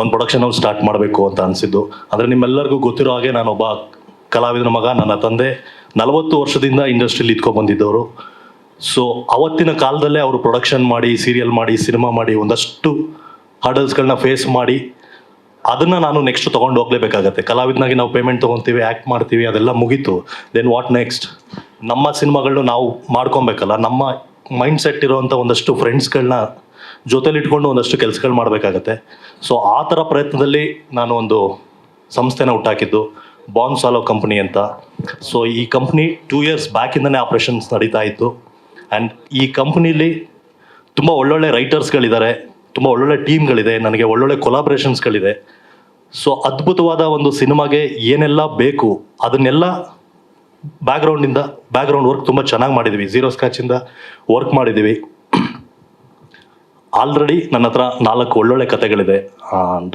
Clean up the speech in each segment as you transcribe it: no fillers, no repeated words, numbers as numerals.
ಒಂದು production house start ಮಾಡಬೇಕು ಅಂತ ಅನಿಸಿದ್ದು. ಅಂದರೆ ನಿಮ್ಮೆಲ್ಲರಿಗೂ ಗೊತ್ತಿರೋ ಹಾಗೆ ನಾನೊಬ್ಬ ಕಲಾವಿದನ ಮಗ. ನನ್ನ ತಂದೆ 40 ವರ್ಷದಿಂದ ಇಂಡಸ್ಟ್ರಿಯಲ್ಲಿ ಇದ್ಕೊಂಡು ಬಂದಿದ್ದವರು. ಸೊ ಅವತ್ತಿನ ಕಾಲದಲ್ಲೇ ಅವರು ಪ್ರೊಡಕ್ಷನ್ ಮಾಡಿ, ಸೀರಿಯಲ್ ಮಾಡಿ, ಸಿನಿಮಾ ಮಾಡಿ, ಒಂದಷ್ಟು ಹರ್ಡಲ್ಸ್ಗಳನ್ನ ಫೇಸ್ ಮಾಡಿ ಅದನ್ನು ನಾನು ನೆಕ್ಸ್ಟ್ ತೊಗೊಂಡು ಹೋಗ್ಲೇಬೇಕಾಗತ್ತೆ. ಕಲಾವಿದನಾಗಿ ನಾವು ಪೇಮೆಂಟ್ ತೊಗೊತೀವಿ, ಆ್ಯಕ್ಟ್ ಮಾಡ್ತೀವಿ, ಅದೆಲ್ಲ ಮುಗೀತು. Then what next? ನಮ್ಮ ಸಿನಿಮಾಗಳನ್ನ ನಾವು ಮಾಡ್ಕೊಬೇಕಲ್ಲ. ನಮ್ಮ ಮೈಂಡ್ ಸೆಟ್ ಇರೋವಂಥ ಒಂದಷ್ಟು ಫ್ರೆಂಡ್ಸ್ಗಳನ್ನ ಜೊತೆಲಿಟ್ಕೊಂಡು ಒಂದಷ್ಟು ಕೆಲಸಗಳು ಮಾಡಬೇಕಾಗತ್ತೆ. ಸೊ ಆ ಥರ ಪ್ರಯತ್ನದಲ್ಲಿ ನಾನು ಒಂದು ಸಂಸ್ಥೆನ ಹುಟ್ಟಾಕಿದ್ದು, ಬಾನ್ ಸಾಲೋ ಕಂಪ್ನಿ ಅಂತ. ಸೊ ಈ ಕಂಪ್ನಿ 2 years ಬ್ಯಾಕಿಂದನೇ ಆಪ್ರೇಷನ್ಸ್ ನಡೀತಾ ಇತ್ತು. ಆ್ಯಂಡ್ ಈ ಕಂಪ್ನಿಲಿ ತುಂಬ ಒಳ್ಳೊಳ್ಳೆ ರೈಟರ್ಸ್ಗಳಿದ್ದಾರೆ, ತುಂಬ ಒಳ್ಳೊಳ್ಳೆ ಟೀಮ್ಗಳಿದೆ, ನನಗೆ ಒಳ್ಳೊಳ್ಳೆ ಕೊಲಾಬ್ರೇಷನ್ಸ್ಗಳಿದೆ. ಸೊ ಅದ್ಭುತವಾದ ಒಂದು ಸಿನಿಮಾಗೆ ಏನೆಲ್ಲ ಬೇಕು ಅದನ್ನೆಲ್ಲ ಬ್ಯಾಕ್ಗ್ರೌಂಡ್ ವರ್ಕ್ ತುಂಬ ಚೆನ್ನಾಗಿ ಮಾಡಿದ್ದೀವಿ. ಝೀರೋ ಸ್ಕ್ರ್ಯಾಚಿಂದ ವರ್ಕ್ ಮಾಡಿದ್ದೀವಿ. ಆಲ್ರೆಡಿ ನನ್ನ ಹತ್ರ 4 ಒಳ್ಳೊಳ್ಳೆ ಕತೆಗಳಿದೆ. And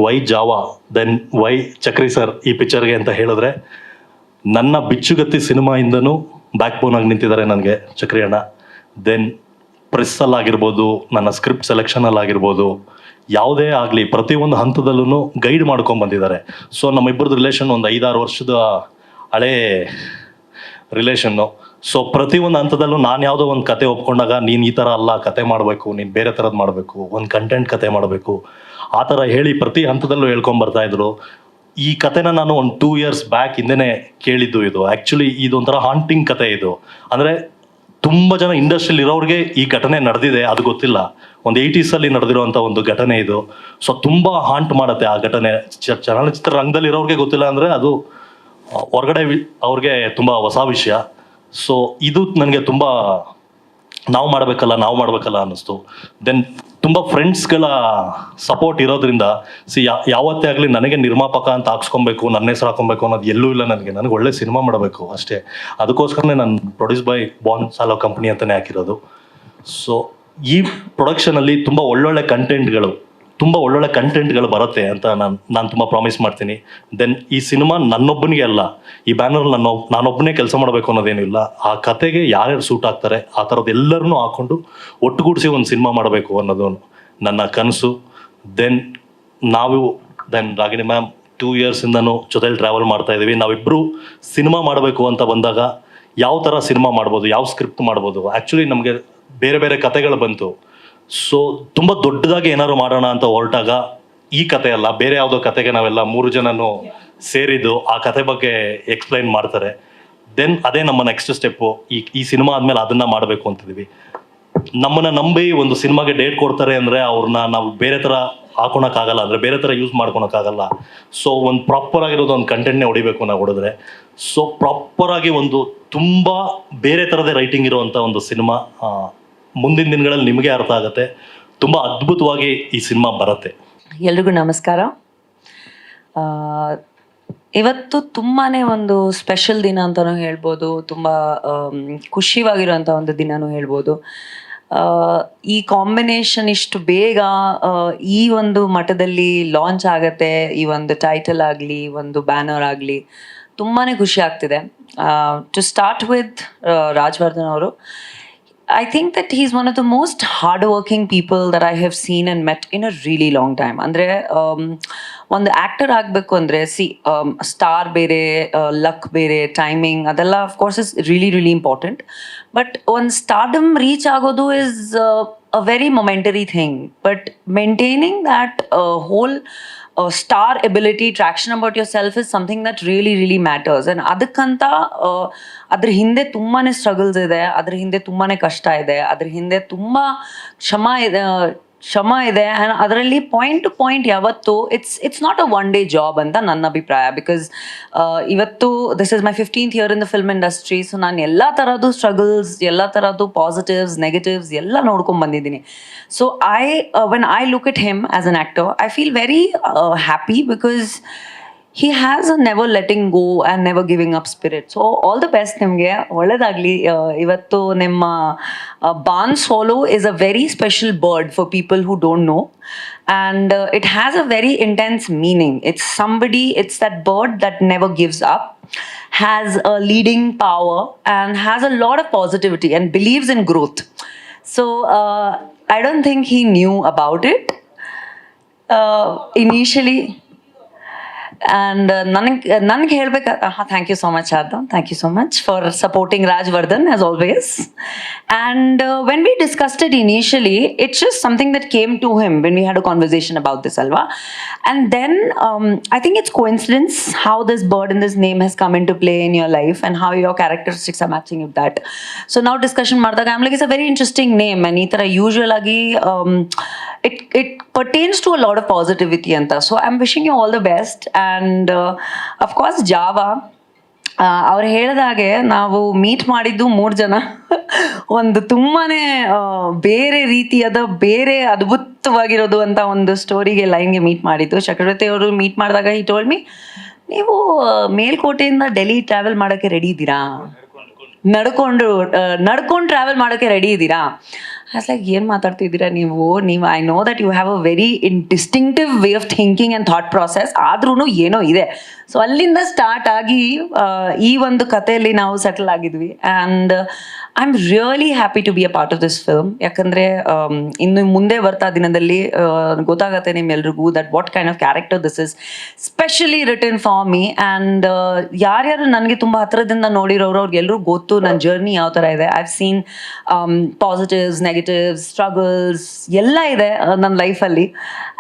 why Java, then why Chakri sir ಈ ಪಿಕ್ಚರ್ಗೆ ಅಂತ ಹೇಳಿದ್ರೆ, ನನ್ನ ಬಿಚ್ಚುಗತ್ತಿ ಸಿನಿಮಾಯಿಂದನೂ ಬ್ಯಾಕ್ ಬೋನ್ ಆಗಿ ನಿಂತಿದ್ದಾರೆ ನನಗೆ ಚಕ್ರಿ ಅಣ್ಣ. ದೆನ್ ಪ್ರೆಸ್ಸಲ್ಲಾಗಿರ್ಬೋದು, ನನ್ನ ಸ್ಕ್ರಿಪ್ಟ್ ಸೆಲೆಕ್ಷನಲ್ಲಾಗಿರ್ಬೋದು, ಯಾವುದೇ ಆಗಲಿ ಪ್ರತಿಯೊಂದು ಹಂತದಲ್ಲೂ ಗೈಡ್ ಮಾಡ್ಕೊಂಡು ಬಂದಿದ್ದಾರೆ. ಸೊ ನಮ್ಮಿಬ್ಬರದ್ದು ರಿಲೇಷನ್ ಒಂದು 5-6 ವರ್ಷದ ಹಳೇ ರಿಲೇಷನ್ನು. ಸೊ ಪ್ರತಿಯೊಂದು ಹಂತದಲ್ಲೂ ನಾನು ಯಾವುದೋ ಒಂದು ಕತೆ ಒಪ್ಕೊಂಡಾಗ, ನೀನು ಈ ಥರ ಅಲ್ಲ ಕತೆ ಮಾಡಬೇಕು, ನೀನು ಬೇರೆ ಥರದ್ದು ಮಾಡಬೇಕು, ಒಂದು ಕಂಟೆಂಟ್ ಕತೆ ಮಾಡಬೇಕು, ಆ ಥರ ಹೇಳಿ ಪ್ರತಿ ಹಂತದಲ್ಲೂ ಹೇಳ್ಕೊಂಬರ್ತಾಯಿದ್ರು. ಈ ಕತೆನ ನಾನು ಒಂದು 2 years ಬ್ಯಾಕ್ ಹಿಂದೆನೇ ಕೇಳಿದ್ದು. ಇದು ಆ್ಯಕ್ಚುಲಿ ಇದೊಂಥರ ಹಾಂಟಿಂಗ್ ಕತೆ. ಇದು ಅಂದರೆ ತುಂಬ ಜನ ಇಂಡಸ್ಟ್ರಿಯಲ್ಲಿ ಇರೋರಿಗೆ ಈ ಘಟನೆ ನಡೆದಿದೆ, ಅದು ಗೊತ್ತಿಲ್ಲ. ಒಂದು 80s ನಡೆದಿರೋವಂಥ ಒಂದು ಘಟನೆ ಇದು. ಸೊ ತುಂಬ ಹಾಂಟ್ ಮಾಡುತ್ತೆ ಆ ಘಟನೆ. ಚಲನಚಿತ್ರ ರಂಗದಲ್ಲಿ ಇರೋರಿಗೆ ಗೊತ್ತಿಲ್ಲ ಅಂದರೆ ಅದು ಹೊರಗಡೆ ಅವ್ರಿಗೆ ತುಂಬ ಹೊಸ ವಿಷಯ. ಸೊ ಇದು ನನಗೆ ತುಂಬ ನಾವು ಮಾಡಬೇಕಲ್ಲ ಅನ್ನಿಸ್ತು. ದೆನ್ ತುಂಬ ಫ್ರೆಂಡ್ಸ್ಗಳ ಸಪೋರ್ಟ್ ಇರೋದ್ರಿಂದ ಯಾವತ್ತೇ ಆಗಲಿ ನನಗೆ ನಿರ್ಮಾಪಕ ಅಂತ ಹಾಕ್ಸ್ಕೊಬೇಕು, ನನ್ನ ಹೆಸರು ಹಾಕೊಬೇಕು ಅನ್ನೋದು ಎಲ್ಲೂ ಇಲ್ಲ. ನನಗೆ ಒಳ್ಳೆ ಸಿನಿಮಾ ಮಾಡಬೇಕು ಅಷ್ಟೇ. ಅದಕ್ಕೋಸ್ಕರನೇ ನಾನು produce by Khan swallow company ಅಂತಲೇ ಹಾಕಿರೋದು. ಸೊ ಈ ಪ್ರೊಡಕ್ಷನಲ್ಲಿ ತುಂಬ ಒಳ್ಳೊಳ್ಳೆ ಕಂಟೆಂಟ್ಗಳು ಬರುತ್ತೆ ಅಂತ ನಾನು ತುಂಬ ಪ್ರಾಮಿಸ್ ಮಾಡ್ತೀನಿ. ದೆನ್ ಈ ಸಿನಿಮಾ ನನ್ನೊಬ್ಬನಿಗೆ ಅಲ್ಲ, ಈ ಬ್ಯಾನರ್ ನಾನೊಬ್ಬನೇ ಕೆಲಸ ಮಾಡಬೇಕು ಅನ್ನೋದೇನು ಇಲ್ಲ. ಆ ಕತೆಗೆ ಯಾರ್ಯಾರು ಸೂಟ್ ಆಗ್ತಾರೆ ಆ ಥರದ್ದು ಎಲ್ಲರನ್ನೂ ಹಾಕ್ಕೊಂಡು ಒಟ್ಟುಗೂಡಿಸಿ ಒಂದು ಸಿನಿಮಾ ಮಾಡಬೇಕು ಅನ್ನೋದು ನನ್ನ ಕನಸು. ದೆನ್ ರಾಗಿಣಿ ಮ್ಯಾಮ್ 2 yearsಯಿಂದನೂ ಜೊತೆಲಿ ಟ್ರಾವೆಲ್ ಮಾಡ್ತಾ ಇದ್ದೀವಿ. ನಾವಿಬ್ಬರು ಸಿನಿಮಾ ಮಾಡಬೇಕು ಅಂತ ಬಂದಾಗ ಯಾವ ಥರ ಸಿನಿಮಾ ಮಾಡ್ಬೋದು, ಯಾವ ಸ್ಕ್ರಿಪ್ಟ್ ಮಾಡ್ಬೋದು, ಆ್ಯಕ್ಚುಲಿ ನಮಗೆ ಬೇರೆ ಬೇರೆ ಕತೆಗಳು ಬಂತು. ಸೊ ತುಂಬ ದೊಡ್ಡದಾಗಿ ಏನಾದ್ರು ಮಾಡೋಣ ಅಂತ ಹೊರಟಾಗ ಈ ಕತೆ ಅಲ್ಲ, ಬೇರೆ ಯಾವುದೋ ಕತೆಗೆ ನಾವೆಲ್ಲ 3 ಜನನೂ ಸೇರಿದ್ದು ಆ ಕತೆ ಬಗ್ಗೆ ಎಕ್ಸ್ಪ್ಲೈನ್ ಮಾಡ್ತಾರೆ. ದೆನ್ ಅದೇ ನಮ್ಮ ನೆಕ್ಸ್ಟ್ ಸ್ಟೆಪ್ಪು. ಈ ಸಿನಿಮಾ ಆದಮೇಲೆ ಅದನ್ನು ಮಾಡಬೇಕು ಅಂತಿದ್ದೀವಿ. ನಮ್ಮನ್ನು ನಂಬಿ ಒಂದು ಸಿನಿಮಾಗೆ ಡೇಟ್ ಕೊಡ್ತಾರೆ ಅಂದರೆ ಅವ್ರನ್ನ ನಾವು ಬೇರೆ ಥರ ಹಾಕೊಳಕ್ಕಾಗಲ್ಲ, ಅಂದರೆ ಬೇರೆ ಥರ ಯೂಸ್ ಮಾಡ್ಕೊಳಕ್ಕಾಗಲ್ಲ. ಸೊ ಒಂದು ಪ್ರಾಪರ್ ಆಗಿರೋದು ಒಂದು ಕಂಟೆಂಟ್ನೇ ಹೊಡಿಬೇಕು ನಾವು ಹೊಡೆದ್ರೆ. ಸೊ ಪ್ರಾಪರಾಗಿ ಒಂದು ತುಂಬ ಬೇರೆ ಥರದೇ ರೈಟಿಂಗ್ ಇರುವಂಥ ಒಂದು ಸಿನಿಮಾ ಮುಂದಿನ ದಿನಗಳಲ್ಲಿ ನಿಮಗೆ ಅರ್ಥ ಆಗುತ್ತೆ. ತುಂಬ ಅದ್ಭುತವಾಗಿ ಈ ಸಿನಿಮಾ ಬರುತ್ತೆ. ಎಲ್ರಿಗೂ ನಮಸ್ಕಾರ. ಇವತ್ತು ತುಂಬಾ ಒಂದು ಸ್ಪೆಷಲ್ ದಿನ ಅಂತಲೂ ಹೇಳ್ಬೋದು, ತುಂಬ ಖುಷಿಯಾಗಿರೋಂಥ ಒಂದು ದಿನನೂ ಹೇಳ್ಬೋದು. ಈ ಕಾಂಬಿನೇಷನ್ ಇಷ್ಟು ಬೇಗ ಈ ಒಂದು ಮಟ್ಟದಲ್ಲಿ ಲಾಂಚ್ ಆಗತ್ತೆ, ಈ ಒಂದು ಟೈಟಲ್ ಆಗಲಿ, ಒಂದು ಬ್ಯಾನರ್ ಆಗಲಿ, ತುಂಬಾ ಖುಷಿ ಆಗ್ತಿದೆ. ಟು ಸ್ಟಾರ್ಟ್ ವಿತ್ ರಾಜವರ್ಧನ್ ಅವರು, I think that he's one of the most hardworking people that I have seen and met in a really long time. Andre ಒಂದು ಆ್ಯಕ್ಟರ್ ಆಗಬೇಕು ಅಂದರೆ ಸ್ಟಾರ್ ಬೇರೆ, ಲಕ್ ಬೇರೆ, ಟೈಮಿಂಗ್ ಅದೆಲ್ಲ of course is really important. But ಒಂದು stardom reach ಆಗೋದು is a very momentary thing, but maintaining that whole star ability, traction about yourself is something that really matters. And ಅದಕ್ಕಂತ ಅದ್ರ ಹಿಂದೆ ತುಂಬಾ struggles ಇದೆ, ಅದ್ರ ಹಿಂದೆ ತುಂಬಾ ಕಷ್ಟ ಇದೆ, ಅದ್ರ ಹಿಂದೆ ತುಂಬ ಶ್ರಮ ಇದೆ. ಆ್ಯಂಡ್ ಅದರಲ್ಲಿ ಪಾಯಿಂಟ್ ಟು ಪಾಯಿಂಟ್ ಯಾವತ್ತು it's not a one day job ಅಂತ ನನ್ನ ಅಭಿಪ್ರಾಯ. ಬಿಕಾಸ್ ಇವತ್ತು this is my 15th year in the film industry. So ನಾನು ಎಲ್ಲ ಥರದ್ದು ಸ್ಟ್ರಗಲ್ಸ್, ಎಲ್ಲ ಥರದ್ದು ಪಾಸಿಟಿವ್ಸ್, ನೆಗೆಟಿವ್ಸ್ ಎಲ್ಲ ನೋಡ್ಕೊಂಡು ಬಂದಿದ್ದೀನಿ. So when I look at him as an actor, I feel very happy because he has a never letting go and never giving up spirit. So all the best ನಿಮಗೆ, ಒಳ್ಳೆಯದಾಗಲಿ. ಇವತ್ತು ನಿಮ್ಮ ಬಾನ್ swallow is a very special bird for people who don't know, and it has a very intense meaning. It's that bird that never gives up, has a leading power and has a lot of positivity and believes in growth. So I don't think he knew about it. Initially and ನನಗೆ ಹೇಳ್ಬೇಕಾ thank you so much Sharada, thank you so much for supporting Rajavardhan as always. And when we discussed it initially, it's just something that came to him when we had a conversation about this, alva. And then I think it's coincidence how this bird and this name has come into play in your life and how your characteristics are matching with that. So now discussion ಮಾಡಿದಾಗ I'm like, it's a very interesting name, and ಈ ಥರ usual ಆಗಿ it pertains to a lot of positivity anta. So I'm wishing you all the best. And of course Java, ಅವ್ರು ಹೇಳಿದಾಗೆ ನಾವು meet ಮಾಡಿದ್ದು 3 ಜನ ಒಂದು ತುಂಬಾನೇ ಬೇರೆ ರೀತಿಯಾದ ಬೇರೆ ಅದ್ಭುತವಾಗಿರೋದು ಅಂತ ಒಂದು ಸ್ಟೋರಿಗೆ ಲೈನ್ಗೆ ಮೀಟ್ ಮಾಡಿದ್ದು. ಚಕ್ರವರ್ತಿ ಅವರು ಮೀಟ್ ಮಾಡಿದಾಗ ಈ ಟೋಲ್ಡ್ ಮಿ, ನೀವು ಮೇಲ್ಕೋಟೆಯಿಂದ ಡೆಲ್ಲಿ ಟ್ರಾವೆಲ್ ಮಾಡೋಕ್ಕೆ ರೆಡಿ ಇದ್ದೀರಾ, ನಡ್ಕೊಂಡು ಟ್ರಾವೆಲ್ ಮಾಡೋಕ್ಕೆ ರೆಡಿ ಇದ್ದೀರಾ? ಆಸ್ ಲೈಕ್, ಏನು ಮಾತಾಡ್ತಿದ್ದೀರಾ ನೀವು I know that you have a very distinctive way of thinking and thought process, ಆದ್ರೂ ಏನೋ ಇದೆ. ಸೊ ಅಲ್ಲಿಂದ ಸ್ಟಾರ್ಟ್ ಆಗಿ ಈ ಒಂದು ಕಥೆಯಲ್ಲಿ ನಾವು ಸೆಟಲ್ ಆಗಿದ್ವಿ. And I am really happy to be a part of this film. ಯಾಕಂದರೆ ಇನ್ನು ಮುಂದೆ ಬರ್ತಾ ದಿನದಲ್ಲಿ ಗೊತ್ತಾಗತ್ತೆ ನಿಮ್ಮೆಲ್ರಿಗೂ that what kind of character this is specially written for me. And ಯಾರ್ಯಾರು ನನಗೆ ತುಂಬ ಹತ್ತಿರದಿಂದ ನೋಡಿರೋರು ಅವ್ರಿಗೆಲ್ಲರೂ ಗೊತ್ತು ನನ್ನ ಜರ್ನಿ ಯಾವ ಥರ ಇದೆ. I have seen positives, negatives, struggles ಎಲ್ಲ ಇದೆ ನನ್ನ ಲೈಫಲ್ಲಿ.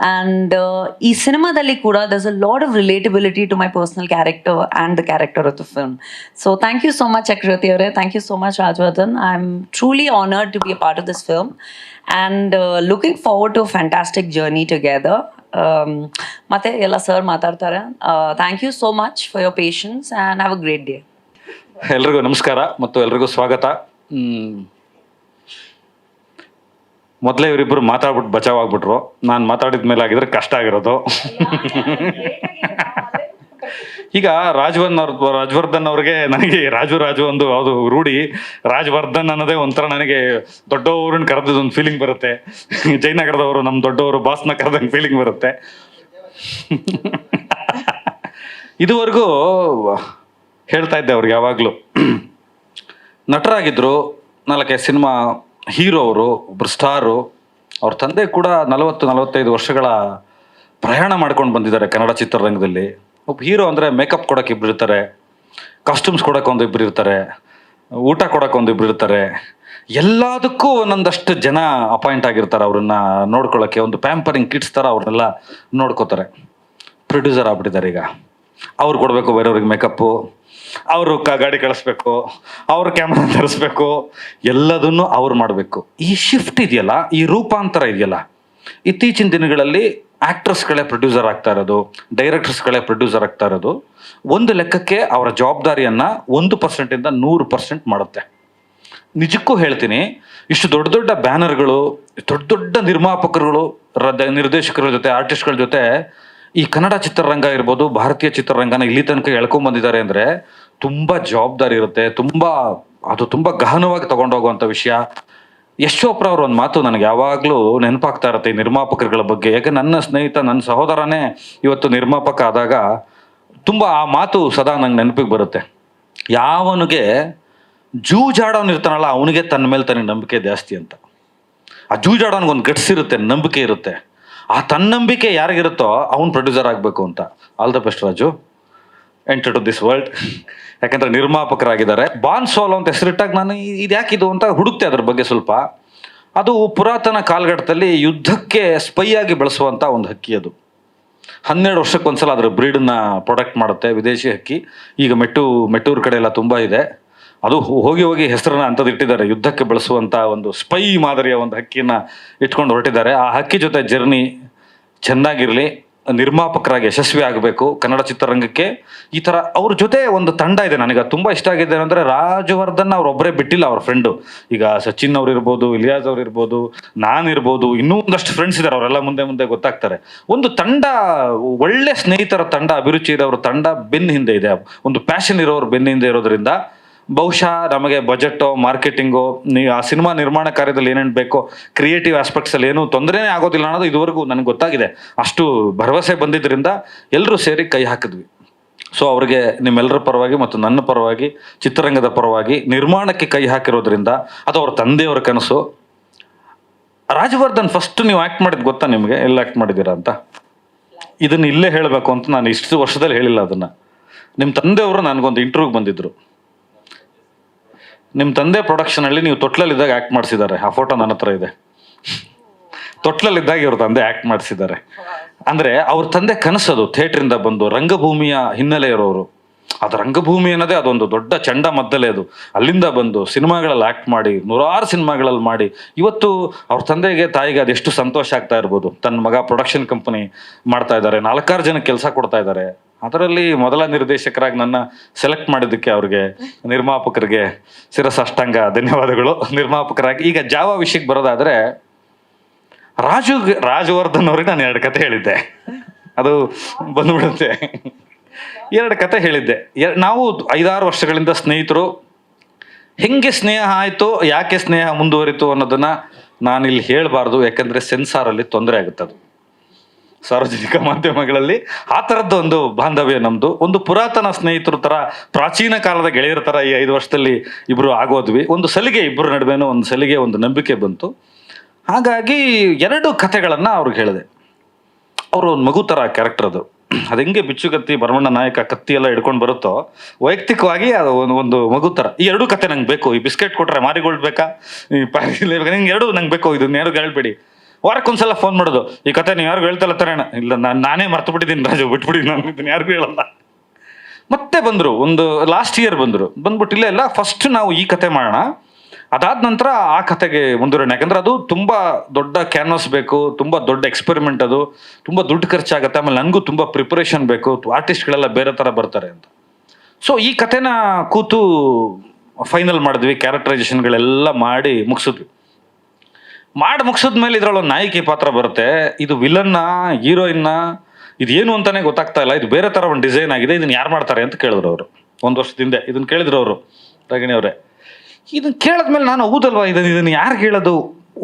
ಆ್ಯಂಡ್ ಈ ಸಿನಿಮಾದಲ್ಲಿ ಕೂಡ there's a lot of relatability to my personal character and the character of the film. So thank you so much Chakravarthy ಅವರೇ, thank you so much Rajavardhan. I'm truly honored to be a part of this film and looking forward to a fantastic journey together. ಮತ್ತೆ ಎಲ್ಲ sir ಮಾತಾಡ್ತಾರೆ. Thank you so much for your patience and have a great day. ಎಲ್ರಿಗೂ ನಮಸ್ಕಾರ ಮತ್ತು ಎಲ್ರಿಗೂ ಸ್ವಾಗತ. ಮೊದಲೇ ಇವರಿಬ್ಬರು ಮಾತಾಡ್ಬಿಟ್ಟು ಬಚಾವಾಗ್ಬಿಟ್ರು. ನಾನು ಮಾತಾಡಿದ ಮೇಲೆ ಆಗಿದ್ರೆ ಕಷ್ಟ ಆಗಿರೋದು. ಈಗ ರಾಜವರ್ಧನ್ ಅವ್ರಿಗೆ ನನಗೆ ರಾಜು ಒಂದು ಅದು ರೂಢಿ. ರಾಜವರ್ಧನ್ ಅನ್ನೋದೇ ಒಂಥರ ನನಗೆ ದೊಡ್ಡವ್ರನ್ನ ಕರೆದ ಒಂದು ಫೀಲಿಂಗ್ ಬರುತ್ತೆ. ಜಯನಗರದವರು ನಮ್ಮ ದೊಡ್ಡವರು ಬಾಸ್ನ ಕರೆದಂಗೆ ಫೀಲಿಂಗ್ ಬರುತ್ತೆ. ಇದುವರೆಗೂ ಹೇಳ್ತಾ ಇದ್ದೆ ಅವ್ರಿಗೆ ಯಾವಾಗಲೂ ನಟರಾಗಿದ್ರು, 4-5 ಸಿನಿಮಾ ಹೀರೋ ಅವರು, ಒಬ್ಬರು ಸ್ಟಾರು. ಅವ್ರ ತಂದೆ ಕೂಡ 40-45 ವರ್ಷಗಳ ಪ್ರಯಾಣ ಮಾಡ್ಕೊಂಡು ಬಂದಿದ್ದಾರೆ ಕನ್ನಡ ಚಿತ್ರರಂಗದಲ್ಲಿ. ಒಬ್ಬ ಹೀರೋ ಅಂದರೆ ಮೇಕಪ್ ಕೊಡೋಕೆ ಇಬ್ರು ಇರ್ತಾರೆ, ಕಾಸ್ಟ್ಯೂಮ್ಸ್ ಕೊಡೋಕೆ ಒಂದಿಬ್ರು ಇರ್ತಾರೆ, ಊಟ ಕೊಡೋಕೆ ಒಂದಿಬ್ರು ಇರ್ತಾರೆ. ಎಲ್ಲದಕ್ಕೂ ಒಂದೊಂದಷ್ಟು ಜನ ಅಪಾಯಿಂಟ್ ಆಗಿರ್ತಾರೆ ಅವ್ರನ್ನ ನೋಡ್ಕೊಳ್ಳೋಕ್ಕೆ. ಒಂದು ಪ್ಯಾಂಪರಿಂಗ್ ಕಿಡ್ಸ್ ಥರ ಅವ್ರನ್ನೆಲ್ಲ ನೋಡ್ಕೋತಾರೆ. ಪ್ರೊಡ್ಯೂಸರ್ ಆಗ್ಬಿಟ್ಟಿದ್ದಾರೆ ಈಗ. ಅವ್ರು ಕೊಡಬೇಕು ಬೇರೆಯವ್ರಿಗೆ ಮೇಕಪ್ಪು, ಅವರು ಗಾಡಿ ಕಳಿಸ್ಬೇಕು, ಅವ್ರ ಕ್ಯಾಮ್ರಾ ತರಿಸ್ಬೇಕು, ಎಲ್ಲದನ್ನು ಅವ್ರು ಮಾಡಬೇಕು. ಈ ಶಿಫ್ಟ್ ಇದೆಯಲ್ಲ, ಈ ರೂಪಾಂತರ ಇದೆಯಲ್ಲ, ಇತ್ತೀಚಿನ ದಿನಗಳಲ್ಲಿ ಆ್ಯಕ್ಟ್ರಸ್ಗಳೇ ಪ್ರೊಡ್ಯೂಸರ್ ಆಗ್ತಾ ಇರೋದು, ಡೈರೆಕ್ಟರ್ಸ್ಗಳೇ ಪ್ರೊಡ್ಯೂಸರ್ ಆಗ್ತಾ ಇರೋದು ಒಂದು ಲೆಕ್ಕಕ್ಕೆ ಅವರ ಜವಾಬ್ದಾರಿಯನ್ನು 1%ಇಂದ 100% ಮಾಡುತ್ತೆ. ನಿಜಕ್ಕೂ ಹೇಳ್ತೀನಿ, ಇಷ್ಟು ದೊಡ್ಡ ದೊಡ್ಡ ಬ್ಯಾನರ್ಗಳು, ದೊಡ್ಡ ನಿರ್ಮಾಪಕರುಗಳು, ನಿರ್ದೇಶಕರ ಜೊತೆ, ಆರ್ಟಿಸ್ಟ್ಗಳ ಜೊತೆ ಈ ಕನ್ನಡ ಚಿತ್ರರಂಗ ಇರ್ಬೋದು, ಭಾರತೀಯ ಚಿತ್ರರಂಗನ ಇಲ್ಲಿ ತನಕ ಎಳ್ಕೊಂಡ್ಬಂದಿದ್ದಾರೆ ಅಂದರೆ ತುಂಬ ಜವಾಬ್ದಾರಿ ಇರುತ್ತೆ. ಅದು ತುಂಬ ಗಹನವಾಗಿ ತಗೊಂಡೋಗುವಂಥ ವಿಷಯ. ಯಶ್ ಚೋಪ್ರಾ ಅವ್ರ ಒಂದು ಮಾತು ನನಗೆ ಯಾವಾಗಲೂ ನೆನಪಾಗ್ತಾ ಇರುತ್ತೆ ಈ ನಿರ್ಮಾಪಕರುಗಳ ಬಗ್ಗೆ. ಯಾಕೆ ನನ್ನ ಸ್ನೇಹಿತ, ನನ್ನ ಸಹೋದರನೇ ಇವತ್ತು ನಿರ್ಮಾಪಕ ಆದಾಗ ತುಂಬ ಆ ಮಾತು ಸದಾ ನಂಗೆ ನೆನಪಿಗೆ ಬರುತ್ತೆ. ಯಾವನಿಗೆ ಜೂಜಾಡೋನು ಇರ್ತಾನಲ್ಲ, ಅವನಿಗೆ ತನ್ನ ಮೇಲೆ ತನಗೆ ನಂಬಿಕೆ ಜಾಸ್ತಿ ಅಂತ. ಆ ಜೂಜಾಡೋನ್ಗೊಂದು ಗಟ್ಸ್ ಇರುತ್ತೆ, ನಂಬಿಕೆ ಇರುತ್ತೆ. ಆ ತನ್ನಂಬಿಕೆ ಯಾರಿಗಿರುತ್ತೋ ಅವನು ಪ್ರೊಡ್ಯೂಸರ್ ಆಗಬೇಕು ಅಂತ. All the best Raju, enter to this world. ಯಾಕಂದರೆ ನಿರ್ಮಾಪಕರಾಗಿದ್ದಾರೆ. ಬಾನ್ ಸೋಲೋ ಅಂತ ಹೆಸರಿಟ್ಟಾಗ ನಾನು ಇದು ಯಾಕಿದು ಅಂತ ಹುಡುಕ್ತೆ ಅದ್ರ ಬಗ್ಗೆ ಸ್ವಲ್ಪ. ಅದು ಪುರಾತನ ಕಾಲಘಟ್ಟದಲ್ಲಿ ಯುದ್ಧಕ್ಕೆ ಸ್ಪೈ ಆಗಿ ಬೆಳೆಸುವಂಥ ಒಂದು ಹಕ್ಕಿ. ಅದು 12 ವರ್ಷಕ್ಕೊಂದ್ಸಲ ಅದರ ಬ್ರೀಡನ್ನ ಪ್ರೊಡಕ್ಟ್ ಮಾಡುತ್ತೆ, ವಿದೇಶಿ ಹಕ್ಕಿ. ಈಗ ಮೆಟ್ಟೂರು ಕಡೆ ಎಲ್ಲ ತುಂಬ ಇದೆ. ಅದು ಹೋಗಿ ಹೆಸರನ್ನ ಅಂಥದ್ದು ಇಟ್ಟಿದ್ದಾರೆ. ಯುದ್ಧಕ್ಕೆ ಬಳಸುವಂಥ ಒಂದು ಸ್ಪೈ ಮಾದರಿಯ ಒಂದು ಹಕ್ಕಿನ ಇಟ್ಕೊಂಡು ಹೊರಟಿದ್ದಾರೆ. ಆ ಹಕ್ಕಿ ಜೊತೆ ಜರ್ನಿ ಚೆನ್ನಾಗಿರಲಿ, ನಿರ್ಮಾಪಕರಾಗಿ ಯಶಸ್ವಿ ಆಗಬೇಕು ಕನ್ನಡ ಚಿತ್ರರಂಗಕ್ಕೆ. ಈ ಥರ ಅವ್ರ ಜೊತೆ ಒಂದು ತಂಡ ಇದೆ. ನನಗೆ ತುಂಬ ಇಷ್ಟ ಆಗಿದೆ ಅಂದರೆ, ರಾಜವರ್ಧನ್ ಅವ್ರೊಬ್ಬರೇ ಬಿಟ್ಟಿಲ್ಲ, ಅವ್ರ ಫ್ರೆಂಡು. ಈಗ ಸಚಿನ್ ಅವ್ರು ಇರ್ಬೋದು, ಇಲಿಯಾಸ್ ಅವ್ರು ಇರ್ಬೋದು, ನಾನಿರ್ಬೋದು, ಇನ್ನೂ ಒಂದಷ್ಟು ಫ್ರೆಂಡ್ಸ್ ಇದ್ದಾರೆ. ಅವರೆಲ್ಲ ಮುಂದೆ ಗೊತ್ತಾಗ್ತಾರೆ. ಒಂದು ತಂಡ, ಒಳ್ಳೆ ಸ್ನೇಹಿತರ ತಂಡ, ಅಭಿರುಚಿ ಇರೋವ್ರ ತಂಡ ಬೆನ್ನ ಹಿಂದೆ ಇದೆ. ಒಂದು ಪ್ಯಾಷನ್ ಇರೋರು ಬೆನ್ನ ಹಿಂದೆ ಇರೋದ್ರಿಂದ ಬಹುಶಃ ನಮಗೆ ಬಜೆಟೋ, ಮಾರ್ಕೆಟಿಂಗೋ, ಆ ಸಿನಿಮಾ ನಿರ್ಮಾಣ ಕಾರ್ಯದಲ್ಲಿ ಏನೇನು ಬೇಕೋ, ಕ್ರಿಯೇಟಿವ್ ಆಸ್ಪೆಕ್ಟ್ಸಲ್ಲಿ ಏನೂ ತೊಂದರೆನೇ ಆಗೋದಿಲ್ಲ ಅನ್ನೋದು ಇದುವರೆಗೂ ನನಗೆ ಗೊತ್ತಾಗಿದೆ. ಅಷ್ಟು ಭರವಸೆ ಬಂದಿದ್ದರಿಂದ ಎಲ್ಲರೂ ಸೇರಿ ಕೈ ಹಾಕಿದ್ವಿ. ಸೊ ಅವ್ರಿಗೆ ನಿಮ್ಮೆಲ್ಲರ ಪರವಾಗಿ ಮತ್ತು ನನ್ನ ಪರವಾಗಿ, ಚಿತ್ರರಂಗದ ಪರವಾಗಿ, ನಿರ್ಮಾಣಕ್ಕೆ ಕೈ ಹಾಕಿರೋದ್ರಿಂದ ಅದು ಅವ್ರ ತಂದೆಯವರ ಕನಸು. ರಾಜವರ್ಧನ್ ಫಸ್ಟ್ ನೀವು ಆ್ಯಕ್ಟ್ ಮಾಡಿದ್ದು ಗೊತ್ತಾ ನಿಮಗೆ? ಎಲ್ಲಿ ಆ್ಯಕ್ಟ್ ಮಾಡಿದ್ದೀರಾ ಅಂತ? ಇದನ್ನ ಇಲ್ಲೇ ಹೇಳಬೇಕು ಅಂತ ನಾನು ಇಷ್ಟು ವರ್ಷದಲ್ಲಿ ಹೇಳಿಲ್ಲ ಅದನ್ನ. ನಿಮ್ಮ ತಂದೆಯವರು ನನಗೊಂದು ಇಂಟರ್ವ್ಯೂಗೆ ಬಂದಿದ್ರು. ನಿಮ್ಮ ತಂದೆ ಪ್ರೊಡಕ್ಷನಲ್ಲಿ ನೀವು ತೊಟ್ಲಲ್ಲಿದ್ದಾಗ ಆ್ಯಕ್ಟ್ ಮಾಡಿಸಿದ್ದಾರೆ. ಆ ಫೋಟೋ ನನ್ನ ಹತ್ರ ಇದೆ. ತೊಟ್ಲಲ್ಲಿದ್ದಾಗ ಇವ್ರ ತಂದೆ ಆ್ಯಕ್ಟ್ ಮಾಡಿಸಿದ್ದಾರೆ. ಅಂದರೆ ಅವ್ರ ತಂದೆ ಕನಸದು ಥಿಯೇಟ್ರಿಂದ ಬಂದು ರಂಗಭೂಮಿಯ ಹಿನ್ನೆಲೆ ಇರೋರು. ಅದು ರಂಗಭೂಮಿ ಅನ್ನೋದೇ ಅದೊಂದು ದೊಡ್ಡ ಚಂಡ ಮದ್ದಲೆ. ಅದು ಅಲ್ಲಿಂದ ಬಂದು ಸಿನಿಮಾಗಳಲ್ಲಿ ಆ್ಯಕ್ಟ್ ಮಾಡಿ ನೂರಾರು ಸಿನಿಮಾಗಳಲ್ಲಿ ಮಾಡಿ ಇವತ್ತು ಅವ್ರ ತಂದೆಗೆ ತಾಯಿಗೆ ಅದೆಷ್ಟು ಸಂತೋಷ ಆಗ್ತಾ ಇರ್ಬೋದು. ತನ್ನ ಮಗ ಪ್ರೊಡಕ್ಷನ್ ಕಂಪನಿ ಮಾಡ್ತಾ ಇದ್ದಾರೆ, 4-6 ಜನಕ್ಕೆ ಕೆಲಸ ಕೊಡ್ತಾ ಇದ್ದಾರೆ. ಅದರಲ್ಲಿ ಮೊದಲ ನಿರ್ದೇಶಕರಾಗಿ ನನ್ನ ಸೆಲೆಕ್ಟ್ ಮಾಡಿದ್ದಕ್ಕೆ ಅವ್ರಿಗೆ, ನಿರ್ಮಾಪಕರಿಗೆ ಶಿರಸಾಷ್ಟಾಂಗ ಧನ್ಯವಾದಗಳು. ನಿರ್ಮಾಪಕರಾಗಿ ಈಗ ಜಾವ ವಿಷಯಕ್ಕೆ ಬರೋದಾದ್ರೆ, ರಾಜವರ್ಧನ್ ಅವ್ರಿಗೆ ನಾನು 2 ಕತೆ ಹೇಳಿದ್ದೆ. ಅದು ಬಂದ್ಬಿಡುತ್ತೆ. 2 ಕತೆ ಹೇಳಿದ್ದೆ. ನಾವು 5-6 ವರ್ಷಗಳಿಂದ ಸ್ನೇಹಿತರು. ಹೆಂಗೆ ಸ್ನೇಹ ಆಯಿತು, ಯಾಕೆ ಸ್ನೇಹ ಮುಂದುವರಿತು ಅನ್ನೋದನ್ನ ನಾನು ಇಲ್ಲಿ ಹೇಳಬಾರ್ದು. ಯಾಕಂದ್ರೆ ಸೆನ್ಸಾರಲ್ಲಿ ತೊಂದರೆ ಆಗುತ್ತೆ. ಅದು ಸಾರ್ವಜನಿಕ ಮಾಧ್ಯಮಗಳಲ್ಲಿ ಆ ಥರದ್ದು ಒಂದು ಬಾಂಧವ್ಯ ನಮ್ಮದು. ಒಂದು ಪುರಾತನ ಸ್ನೇಹಿತರ ಥರ, ಪ್ರಾಚೀನ ಕಾಲದ ಗೆಳೆಯರ ಥರ ಈ 5 ವರ್ಷದಲ್ಲಿ ಇಬ್ಬರು ಆಗೋದ್ವಿ. ಒಂದು ಸಲಿಗೆ ಇಬ್ಬರ ನಡುವೆನೂ ಒಂದು ಸಲಿಗೆ, ಒಂದು ನಂಬಿಕೆ ಬಂತು. ಹಾಗಾಗಿ 2 ಕಥೆಗಳನ್ನು ಅವ್ರಿಗೆ ಹೇಳಿದೆ. ಅವರು ಒಂದು ಮಗು ಥರ ಕ್ಯಾರೆಕ್ಟರ್ ಅದು. ಅದು ಹೆಂಗೆ ಬಿಚ್ಚುಗತ್ತಿ ಭರಮಣ್ಣ ನಾಯಕ ಕತ್ತಿ ಎಲ್ಲ ಹಿಡ್ಕೊಂಡು ಬರುತ್ತೋ, ವೈಯಕ್ತಿಕವಾಗಿ ಅದು ಒಂದು ಮಗು ಥರ. ಈ 2 ಕತೆ ನಂಗೆ ಬೇಕು. ಈ ಬಿಸ್ಕೆಟ್ ಕೊಟ್ರೆ ಮಾರಿಗೋಲ್ಡ್ ಬೇಕಾ, ಈ ನಿಂಗೆ 2 ನಂಗೆ ಬೇಕು, ಇದನ್ನ ಯಾರು ಹೇಳ್ಬೇಡಿ. ವಾರಕ್ಕೊಂದ್ಸಲ ಫೋನ್ ಮಾಡೋದು, ಈ ಕತೆ ನೀವು ಯಾರಿಗೂ ಹೇಳ್ತಲ್ಲ ತರೇಣ. ಇಲ್ಲ, ನಾನೇ ಮರ್ತು ಬಿಟ್ಟಿದ್ದೀನಿ ರಾಜು, ಬಿಟ್ಬಿಡಿ, ನಾನು ಇದನ್ನ ಯಾರಿಗೂ ಹೇಳಲ್ಲ. ಮತ್ತೆ ಬಂದರು, ಒಂದು ಲಾಸ್ಟ್ ಇಯರ್ ಬಂದ್ಬಿಟ್ಟು ಇಲ್ಲ ಫಸ್ಟ್ ನಾವು ಈ ಕತೆ ಮಾಡೋಣ, ಅದಾದ ನಂತರ ಆ ಕತೆಗೆ ಮುಂದುವರೋಣ. ಯಾಕಂದ್ರೆ ಅದು ತುಂಬ ದೊಡ್ಡ ಕ್ಯಾನ್ವಾಸ್ ಬೇಕು, ತುಂಬ ದೊಡ್ಡ ಎಕ್ಸ್ಪೆರಿಮೆಂಟ್, ಅದು ತುಂಬ ದುಡ್ಡು ಖರ್ಚಾಗುತ್ತೆ. ಆಮೇಲೆ ನನಗೂ ತುಂಬ ಪ್ರಿಪರೇಷನ್ ಬೇಕು, ಆರ್ಟಿಸ್ಟ್ಗಳೆಲ್ಲ ಬೇರೆ ಥರ ಬರ್ತಾರೆ ಅಂತ. ಸೊ ಈ ಕತೆನ ಕೂತು ಫೈನಲ್ ಮಾಡಿದ್ವಿ, ಕ್ಯಾರೆಕ್ಟರೈಸೇಷನ್ಗಳೆಲ್ಲ ಮಾಡಿ ಮುಗಿಸಿದ್ವಿ. ಮುಗಿಸಿದ್ಮೇಲೆ ಇದ್ರೊಳಗೆ ನಾಯಕಿ ಪಾತ್ರ ಬರುತ್ತೆ. ಇದು ವಿಲನ್ನ, ಹೀರೋಯಿನ್ನ, ಇದೇನು ಅಂತಾನೆ ಗೊತ್ತಾಗ್ತಾ ಇಲ್ಲ. ಇದು ಬೇರೆ ಥರ ಒಂದು ಡಿಸೈನ್ ಆಗಿದೆ, ಇದನ್ನ ಯಾರು ಮಾಡ್ತಾರೆ ಅಂತ ಕೇಳಿದ್ರು ಅವರು. 1 ವರ್ಷದ ಹಿಂದೆ ಇದನ್ನ ಕೇಳಿದ್ರು ಅವರು, ರಾಗಿಣಿ ಅವರೇ. ಇದನ್ನ ಕೇಳಿದ್ಮೇಲೆ ನಾನು ಹೌದಲ್ವಾ, ಇದನ್ನ ಯಾರು ಹೇಳೋದು?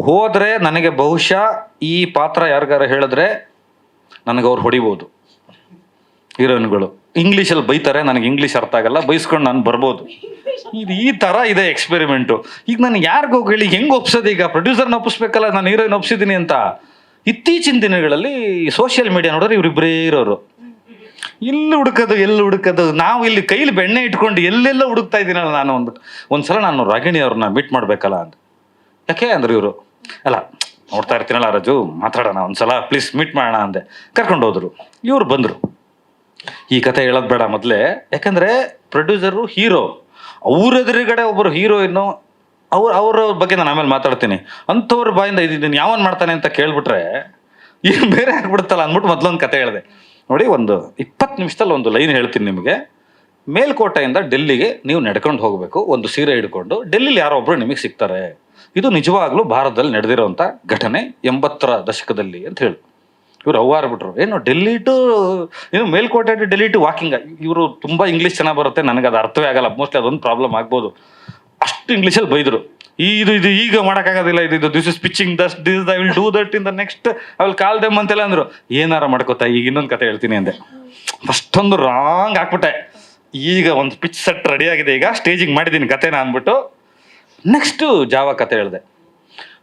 ಹೋದ್ರೆ ನನಗೆ ಬಹುಶಃ ಈ ಪಾತ್ರ ಯಾರಿಗಾರ ಹೇಳಿದ್ರೆ ನನಗೆ ಅವ್ರು ಹೊಡಿಬೋದು. ಹೀರೋಯಿನ್ಗಳು ಇಂಗ್ಲೀಷಲ್ಲಿ ಬೈತಾರೆ, ನನಗೆ ಇಂಗ್ಲೀಷ್ ಅರ್ಥ ಆಗಲ್ಲ, ಬೈಸ್ಕೊಂಡು ನಾನು ಬರ್ಬೋದು. ಇದು ಈ ಥರ ಇದೆ ಎಕ್ಸ್ಪೆರಿಮೆಂಟು. ಈಗ ನಾನು ಯಾರಿಗೂ ಹೇಳಿ ಹೆಂಗೆ ಒಪ್ಸೋದು? ಈಗ ಪ್ರೊಡ್ಯೂಸರ್ನ ಒಪ್ಪಿಸ್ಬೇಕಲ್ಲ, ನಾನು ಹೀರೋಯಿನ್ ಒಪ್ಸಿದ್ದೀನಿ ಅಂತ. ಇತ್ತೀಚಿನ ದಿನಗಳಲ್ಲಿ ಸೋಷಿಯಲ್ ಮೀಡಿಯಾ ನೋಡಿದ್ರೆ ಇವರಿಬ್ಬರೇ ಇರೋರು. ಎಲ್ಲಿ ಹುಡುಕೋದು, ನಾವು ಇಲ್ಲಿ ಕೈಲಿ ಬೆಣ್ಣೆ ಇಟ್ಕೊಂಡು ಎಲ್ಲೆಲ್ಲ ಹುಡುಕ್ತಾ ಇದ್ದೀನಲ್ಲ ನಾನು. ಒಂದ್ಸಲ ನಾನು ರಾಗಿಣಿ ಅವ್ರನ್ನ ಮೀಟ್ ಮಾಡ್ಬೇಕಲ್ಲ ಅಂತ. ಯಾಕೆ ಅಂದ್ರೆ ಇವರು, ಅಲ್ಲ ನೋಡ್ತಾ ಇರ್ತೀನಲ್ಲ ರಾಜು, ಮಾತಾಡೋಣ ಒಂದ್ಸಲ ಪ್ಲೀಸ್ ಮೀಟ್ ಮಾಡೋಣ ಅಂದೆ. ಕರ್ಕೊಂಡು ಹೋದ್ರು. ಇವ್ರು ಬಂದರು. ಈ ಕತೆ ಹೇಳೋದು ಬೇಡ ಮೊದಲೇ, ಯಾಕಂದ್ರೆ ಪ್ರೊಡ್ಯೂಸರು ಹೀರೋ, ಅವ್ರ ಎದುರುಗಡೆ ಒಬ್ಬರು ಹೀರೋಯಿನ್ನು, ಅವ್ರ ಬಗ್ಗೆ ನಾನು ಆಮೇಲೆ ಮಾತಾಡ್ತೀನಿ. ಅಂಥವ್ರ ಬಾಯಿಂದ ಇದನ್ನು ಯಾವನ್ ಮಾಡ್ತಾನೆ ಅಂತ ಕೇಳ್ಬಿಟ್ರೆ ಏನು ಬೇರೆ ಆಗ್ಬಿಡುತ್ತಲ್ಲ ಅಂದ್ಬಿಟ್ಟು ಮೊದಲೊಂದು ಕತೆ ಹೇಳಿದೆ. ನೋಡಿ, ಒಂದು 20 ನಿಮಿಷದಲ್ಲಿ ಒಂದು ಲೈನ್ ಹೇಳ್ತೀನಿ ನಿಮಗೆ. ಮೇಲ್ಕೋಟೆಯಿಂದ ಡೆಲ್ಲಿಗೆ ನೀವು ನಡ್ಕೊಂಡು ಹೋಗಬೇಕು, ಒಂದು ಸೀರೆ ಹಿಡ್ಕೊಂಡು. ಡೆಲ್ಲಿಲಿ ಯಾರೋ ಒಬ್ರು ನಿಮಗೆ ಸಿಗ್ತಾರೆ. ಇದು ನಿಜವಾಗ್ಲೂ ಭಾರತದಲ್ಲಿ ನಡೆದಿರೋಂಥ ಘಟನೆ 80ರ ದಶಕದಲ್ಲಿ ಅಂತ ಹೇಳಿ. ಇವ್ರು ಅವ್ವಾರ್ಬಿಟ್ರು, ಏನು ಡೆಲ್ಲಿ ಟು ಏನು Melkote to Delhi to walking. ಇವರು ತುಂಬ ಇಂಗ್ಲೀಷ್ ಚೆನ್ನಾಗಿ ಬರುತ್ತೆ, ನನಗೆ ಅದು ಅರ್ಥವೇ ಆಗಲ್ಲ. ಮೋಸ್ಟ್ಲಿ ಅದೊಂದು ಪ್ರಾಬ್ಲಮ್ ಆಗ್ಬೋದು. ಅಷ್ಟು ಇಂಗ್ಲೀಷಲ್ಲಿ ಬೈದರು. ಇದು ಈಗ ಮಾಡೋಕ್ಕಾಗೋದಿಲ್ಲ, ಇದು this is pitching this I will do that in the next I will call them ಅಂತೆಲ್ಲ ಅಂದರು. ಏನಾರ ಮಾಡ್ಕೋತಾ, ಈಗ ಇನ್ನೊಂದು ಕತೆ ಹೇಳ್ತೀನಿ ಅಂದೆ. ಫಸ್ಟೊಂದು ರಾಂಗ್ ಹಾಕ್ಬಿಟ್ಟೆ. ಈಗ ಒಂದು ಪಿಚ್ ಸೆಟ್ ರೆಡಿ ಆಗಿದೆ, ಈಗ ಸ್ಟೇಜಿಂಗ್ ಮಾಡಿದ್ದೀನಿ ಕತೆನ ಅಂದ್ಬಿಟ್ಟು ನೆಕ್ಸ್ಟು ಜಾವ ಕತೆ ಹೇಳಿದೆ.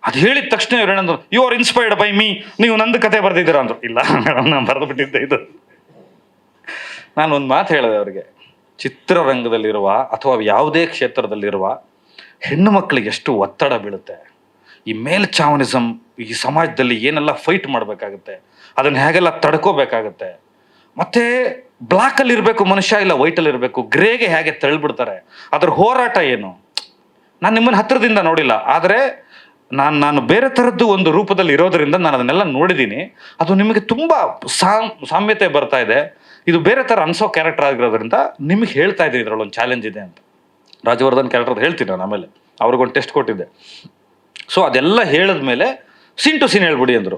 ಅದು ಹೇಳಿದ ತಕ್ಷಣ ಇವ್ರು ಏನಂದ್ರು, you are inspired by me, ನೀವು ನಂದು ಕತೆ ಬರ್ದಿದ್ದೀರಾ ಅಂದರು. ಇಲ್ಲ ಮೇಡಮ್, ನಾನು ಬರೆದು ಬಿಟ್ಟಿದ್ದೆ ಇದು. ನಾನು ಒಂದು ಮಾತು ಹೇಳಿದೆ ಅವ್ರಿಗೆ, ಚಿತ್ರರಂಗದಲ್ಲಿರುವ ಅಥವಾ ಯಾವುದೇ ಕ್ಷೇತ್ರದಲ್ಲಿರುವ ಹೆಣ್ಣು ಮಕ್ಕಳಿಗೆ ಎಷ್ಟು ಒತ್ತಡ ಬೀಳುತ್ತೆ. ಈ ಮೇಲ್ಚಾವನಿಸಮ್ ಈ ಸಮಾಜದಲ್ಲಿ ಏನೆಲ್ಲ ಫೈಟ್ ಮಾಡಬೇಕಾಗುತ್ತೆ, ಅದನ್ನು ಹೇಗೆಲ್ಲ ತಡ್ಕೋಬೇಕಾಗತ್ತೆ. ಮತ್ತೆ ಬ್ಲಾಕಲ್ಲಿ ಇರಬೇಕು ಮನುಷ್ಯ, ಇಲ್ಲ ವೈಟಲ್ಲಿ ಇರಬೇಕು, ಗ್ರೇಗೆ ಹೇಗೆ ತಳ್ಳಿಬಿಡ್ತಾರೆ. ಅದ್ರ ಹೋರಾಟ ಏನು? ನಾನು ನಿಮ್ಮನ್ನು ಹತ್ತಿರದಿಂದ ನೋಡಿಲ್ಲ, ಆದರೆ ನಾನು ಬೇರೆ ಥರದ್ದು ಒಂದು ರೂಪದಲ್ಲಿ ಇರೋದರಿಂದ ನಾನು ಅದನ್ನೆಲ್ಲ ನೋಡಿದ್ದೀನಿ. ಅದು ನಿಮಗೆ ತುಂಬ ಸಾಮ್ಯತೆ ಬರ್ತಾ ಇದೆ. ಇದು ಬೇರೆ ಥರ ಅನ್ಸೋ ಕ್ಯಾರೆಕ್ಟರ್ ಆಗಿರೋದ್ರಿಂದ ನಿಮಗೆ ಹೇಳ್ತಾ ಇದ್ದೀನಿ, ಇದರಲ್ಲೊಂದು ಚಾಲೆಂಜ್ ಇದೆ ಅಂತ. ರಾಜವರ್ಧನ್ ಕ್ಯಾರೆಕ್ಟರ್ ಹೇಳ್ತೀನಿ ನಾನು. ಆಮೇಲೆ ಅವ್ರಿಗೊಂದು ಟೆಸ್ಟ್ ಕೊಟ್ಟಿದ್ದೆ. ಸೊ ಅದೆಲ್ಲ ಹೇಳಿದ್ಮೇಲೆ ಸೀನ್ ಟು ಸೀನ್ ಹೇಳ್ಬಿಡಿ ಅಂದರು.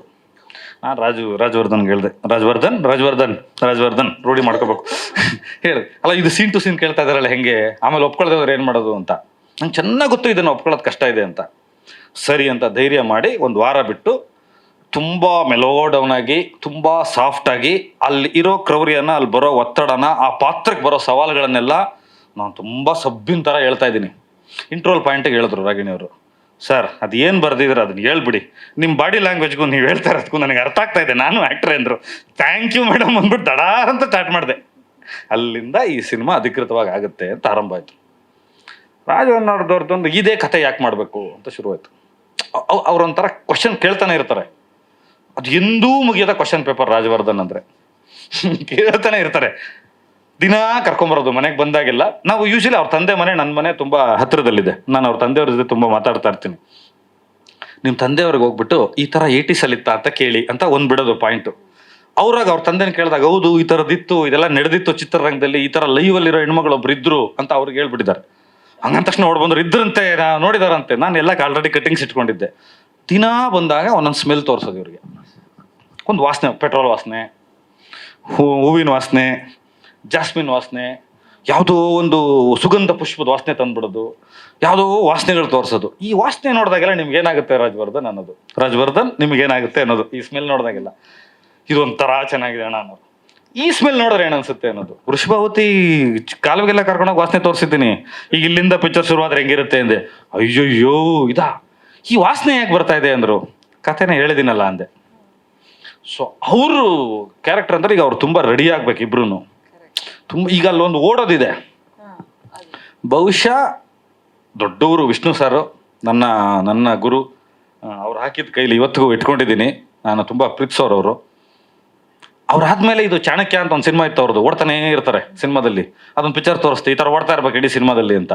ನಾನು ರಾಜವರ್ಧನ್ಗೆ ಹೇಳಿದೆ, ರಾಜವರ್ಧನ್ ರೂಢಿ ಮಾಡ್ಕೋಬೇಕು ಹೇಳಿ. ಅಲ್ಲ, ಇದು ಸೀನ್ ಟು ಸೀನ್ ಕೇಳ್ತಾ ಇದ್ದಾರಲ್ಲ ಹೆಂಗೆ, ಆಮೇಲೆ ಒಪ್ಕೊಳ್ದವ್ರು ಏನು ಮಾಡೋದು ಅಂತ. ನಂಗೆ ಚೆನ್ನಾಗಿ ಗೊತ್ತು ಇದನ್ನು ಒಪ್ಕೊಳ್ಳೋದು ಕಷ್ಟ ಇದೆ ಅಂತ. ಸರಿ ಅಂತ ಧೈರ್ಯ ಮಾಡಿ 1 ವಾರ ಬಿಟ್ಟು ತುಂಬ ಮೆಲೋ ಡೌನ್ ಆಗಿ, ತುಂಬ ಸಾಫ್ಟಾಗಿ, ಅಲ್ಲಿ ಇರೋ ಕ್ರೌರ್ಯನ, ಅಲ್ಲಿ ಬರೋ ಒತ್ತಡನ, ಆ ಪಾತ್ರಕ್ಕೆ ಬರೋ ಸವಾಲುಗಳನ್ನೆಲ್ಲ ನಾನು ತುಂಬ ಸಬ್ಬಿನ ಥರ ಹೇಳ್ತಾ ಇದ್ದೀನಿ. ಇಂಟ್ರೋಲ್ ಪಾಯಿಂಟಿಗೆ ಹೇಳಿದ್ರು ರಾಗಿಣಿಯವರು, ಸರ್ ಅದು ಏನು ಬರ್ದಿದ್ರೆ ಅದನ್ನ ಹೇಳ್ಬಿಡಿ, ನಿಮ್ಮ ಬಾಡಿ ಲ್ಯಾಂಗ್ವೇಜ್ಗೂ ನೀವು ಹೇಳ್ತಾ ಇರೋದಕ್ಕೂ ನನಗೆ ಅರ್ಥ ಆಗ್ತಾ ಇದೆ, ನಾನು ಆ್ಯಕ್ಟ್ರೇ ಅಂದರು. ಥ್ಯಾಂಕ್ ಯು ಮೇಡಮ್ ಅಂದ್ಬಿಟ್ಟು ದಡಾರ್ ಅಂತ ಸ್ಟಾರ್ಟ್ ಮಾಡಿದೆ. ಅಲ್ಲಿಂದ ಈ ಸಿನಿಮಾ ಅಧಿಕೃತವಾಗಿ ಆಗುತ್ತೆ ಅಂತ ಆರಂಭ ಆಯಿತು. ರಾಜವನ್ನವ್ರದವ್ರದ್ದೊಂದು ಇದೇ ಕತೆ ಯಾಕೆ ಮಾಡಬೇಕು ಅಂತ ಶುರುವಾಯಿತು. ಅವ್ರೊಂಥರ ಕ್ವಶನ್ ಕೇಳ್ತಾನೆ ಇರ್ತಾರೆ, ಅದು ಎಂದೂ ಮುಗಿಯೋದ ಕ್ವಶನ್ ಪೇಪರ್ ರಾಜವರ್ಧನ್ ಅಂದರೆ. ಕೇಳ್ತಾನೆ ಇರ್ತಾರೆ, ದಿನ ಕರ್ಕೊಂಬರೋದು ಮನೆಗೆ ಬಂದಾಗೆಲ್ಲ. ನಾವು ಯೂಶಲಿ ಅವ್ರ ತಂದೆ ಮನೆ ನನ್ನ ಮನೆ ತುಂಬ ಹತ್ತಿರದಲ್ಲಿದೆ, ನಾನು ಅವ್ರ ತಂದೆಯವ್ರ ಜೊತೆ ತುಂಬ ಮಾತಾಡ್ತಾ ಇರ್ತೀನಿ. ನಿಮ್ಮ ತಂದೆಯವ್ರಿಗೆ ಹೋಗ್ಬಿಟ್ಟು ಈ ಥರ 80s ಅಲ್ಲಿತ್ತ ಅಂತ ಕೇಳಿ ಅಂತ ಒಂದು ಬಿಡೋದು ಪಾಯಿಂಟು. ಅವ್ರಾಗ ಅವ್ರ ತಂದೆನ ಕೇಳಿದಾಗ ಹೌದು ಈ ಥರದ್ದಿತ್ತು, ಇದೆಲ್ಲ ನಡೆದಿತ್ತು ಚಿತ್ರರಂಗದಲ್ಲಿ, ಈ ಥರ ಲೈವಲ್ಲಿರೋ ಹೆಣ್ಮಗಳು ಒಬ್ರು ಇದ್ರು ಅಂತ ಅವ್ರಿಗೆ ಹೇಳ್ಬಿಟ್ಟಿದ್ದಾರೆ. ಹಂಗಂದ ತಕ್ಷಣ ಬಂದ್ರು ಇದ್ರಂತೆ, ನೋಡಿದಾರಂತೆ. ನಾನು ಎಲ್ಲ ಆಲ್ರೆಡಿ ಕಟ್ಟಿಂಗ್ಸ್ ಇಟ್ಕೊಂಡಿದ್ದೆ. ದಿನ ಬಂದಾಗ ಒಂದೊಂದು ಸ್ಮೆಲ್ ತೋರಿಸೋದು ಇವ್ರಿಗೆ. ಒಂದು ವಾಸನೆ, ಪೆಟ್ರೋಲ್ ವಾಸನೆ, ಹೂವಿನ ವಾಸನೆ, ಜಾಸ್ಮಿನ್ ವಾಸನೆ, ಯಾವುದೋ ಒಂದು ಸುಗಂಧ ಪುಷ್ಪದ ವಾಸನೆ ತಂದ್ಬಿಡೋದು, ಯಾವುದೋ ವಾಸನೆಗಳು ತೋರಿಸೋದು. ಈ ವಾಸನೆ ನೋಡಿದಾಗೆಲ್ಲ ನಿಮ್ಗೆ ಏನಾಗುತ್ತೆ ರಾಜವರ್ಧನ್ ಅನ್ನೋದು, ರಾಜವರ್ಧನ್ ನಿಮ್ಗೇನಾಗುತ್ತೆ ಅನ್ನೋದು. ಈ ಸ್ಮೆಲ್ ನೋಡಿದಾಗೆಲ್ಲ ಇದೊಂಥರ ಚೆನ್ನಾಗಿದೆ ಅಣ್ಣ ಅನ್ನೋದು. ಈ ಸ್ಮೆಲ್ ನೋಡಿದ್ರೆ ಏನನ್ಸುತ್ತೆ ಅನ್ನೋದು. ವೃಷಭಾವತಿ ಕಾಲುವೆಗೆಲ್ಲ ಕರ್ಕೊಂಡೋಗಿ ವಾಸನೆ ತೋರಿಸಿದ್ದೀನಿ, ಈಗ ಇಲ್ಲಿಂದ ಪಿಕ್ಚರ್ ಶುರುವಾದ್ರೆ ಹೆಂಗಿರುತ್ತೆ ಅಂದೆ. ಅಯ್ಯೋಯ್ಯೋ ಇದಾ, ಈ ವಾಸನೆ ಯಾಕೆ ಬರ್ತಾ ಇದೆ ಅಂದರು. ಕಥೆನ ಹೇಳಿದಿನಲ್ಲ ಅಂದೆ. ಸೊ ಅವರು ಕ್ಯಾರೆಕ್ಟರ್ ಅಂದ್ರೆ ಈಗ ಅವ್ರು ತುಂಬ ರೆಡಿ ಆಗ್ಬೇಕು ಇಬ್ರು. ತುಂಬ ಈಗ ಅಲ್ಲೊಂದು ಓಡೋದಿದೆ. ಬಹುಶಃ ದೊಡ್ಡವರು ವಿಷ್ಣು ಸಾರು, ನನ್ನ ಗುರು, ಅವ್ರು ಹಾಕಿದ ಕೈಲಿ ಇವತ್ತಿಗೂ ಇಟ್ಕೊಂಡಿದ್ದೀನಿ. ನಾನು ತುಂಬ ಪ್ರೀತಿಸೋರವರು. ಅವ್ರಾದ್ಮೇಲೆ ಇದು ಚಾಣಕ್ಯ ಅಂತ ಒಂದು ಸಿನಿಮಾ ಇತ್ತು ಅವ್ರದ್ದು, ಓಡ್ತಾನೇ ಇರ್ತಾರೆ ಸಿನಿಮಾದಲ್ಲಿ. ಅದೊಂದು ಪಿಕ್ಚರ್ ತೋರಿಸ್ತೆ, ಈ ಥರ ಓಡ್ತಾ ಇರ್ಬೇಕು ಇಡೀ ಸಿನಿಮಾದಲ್ಲಿ ಅಂತ.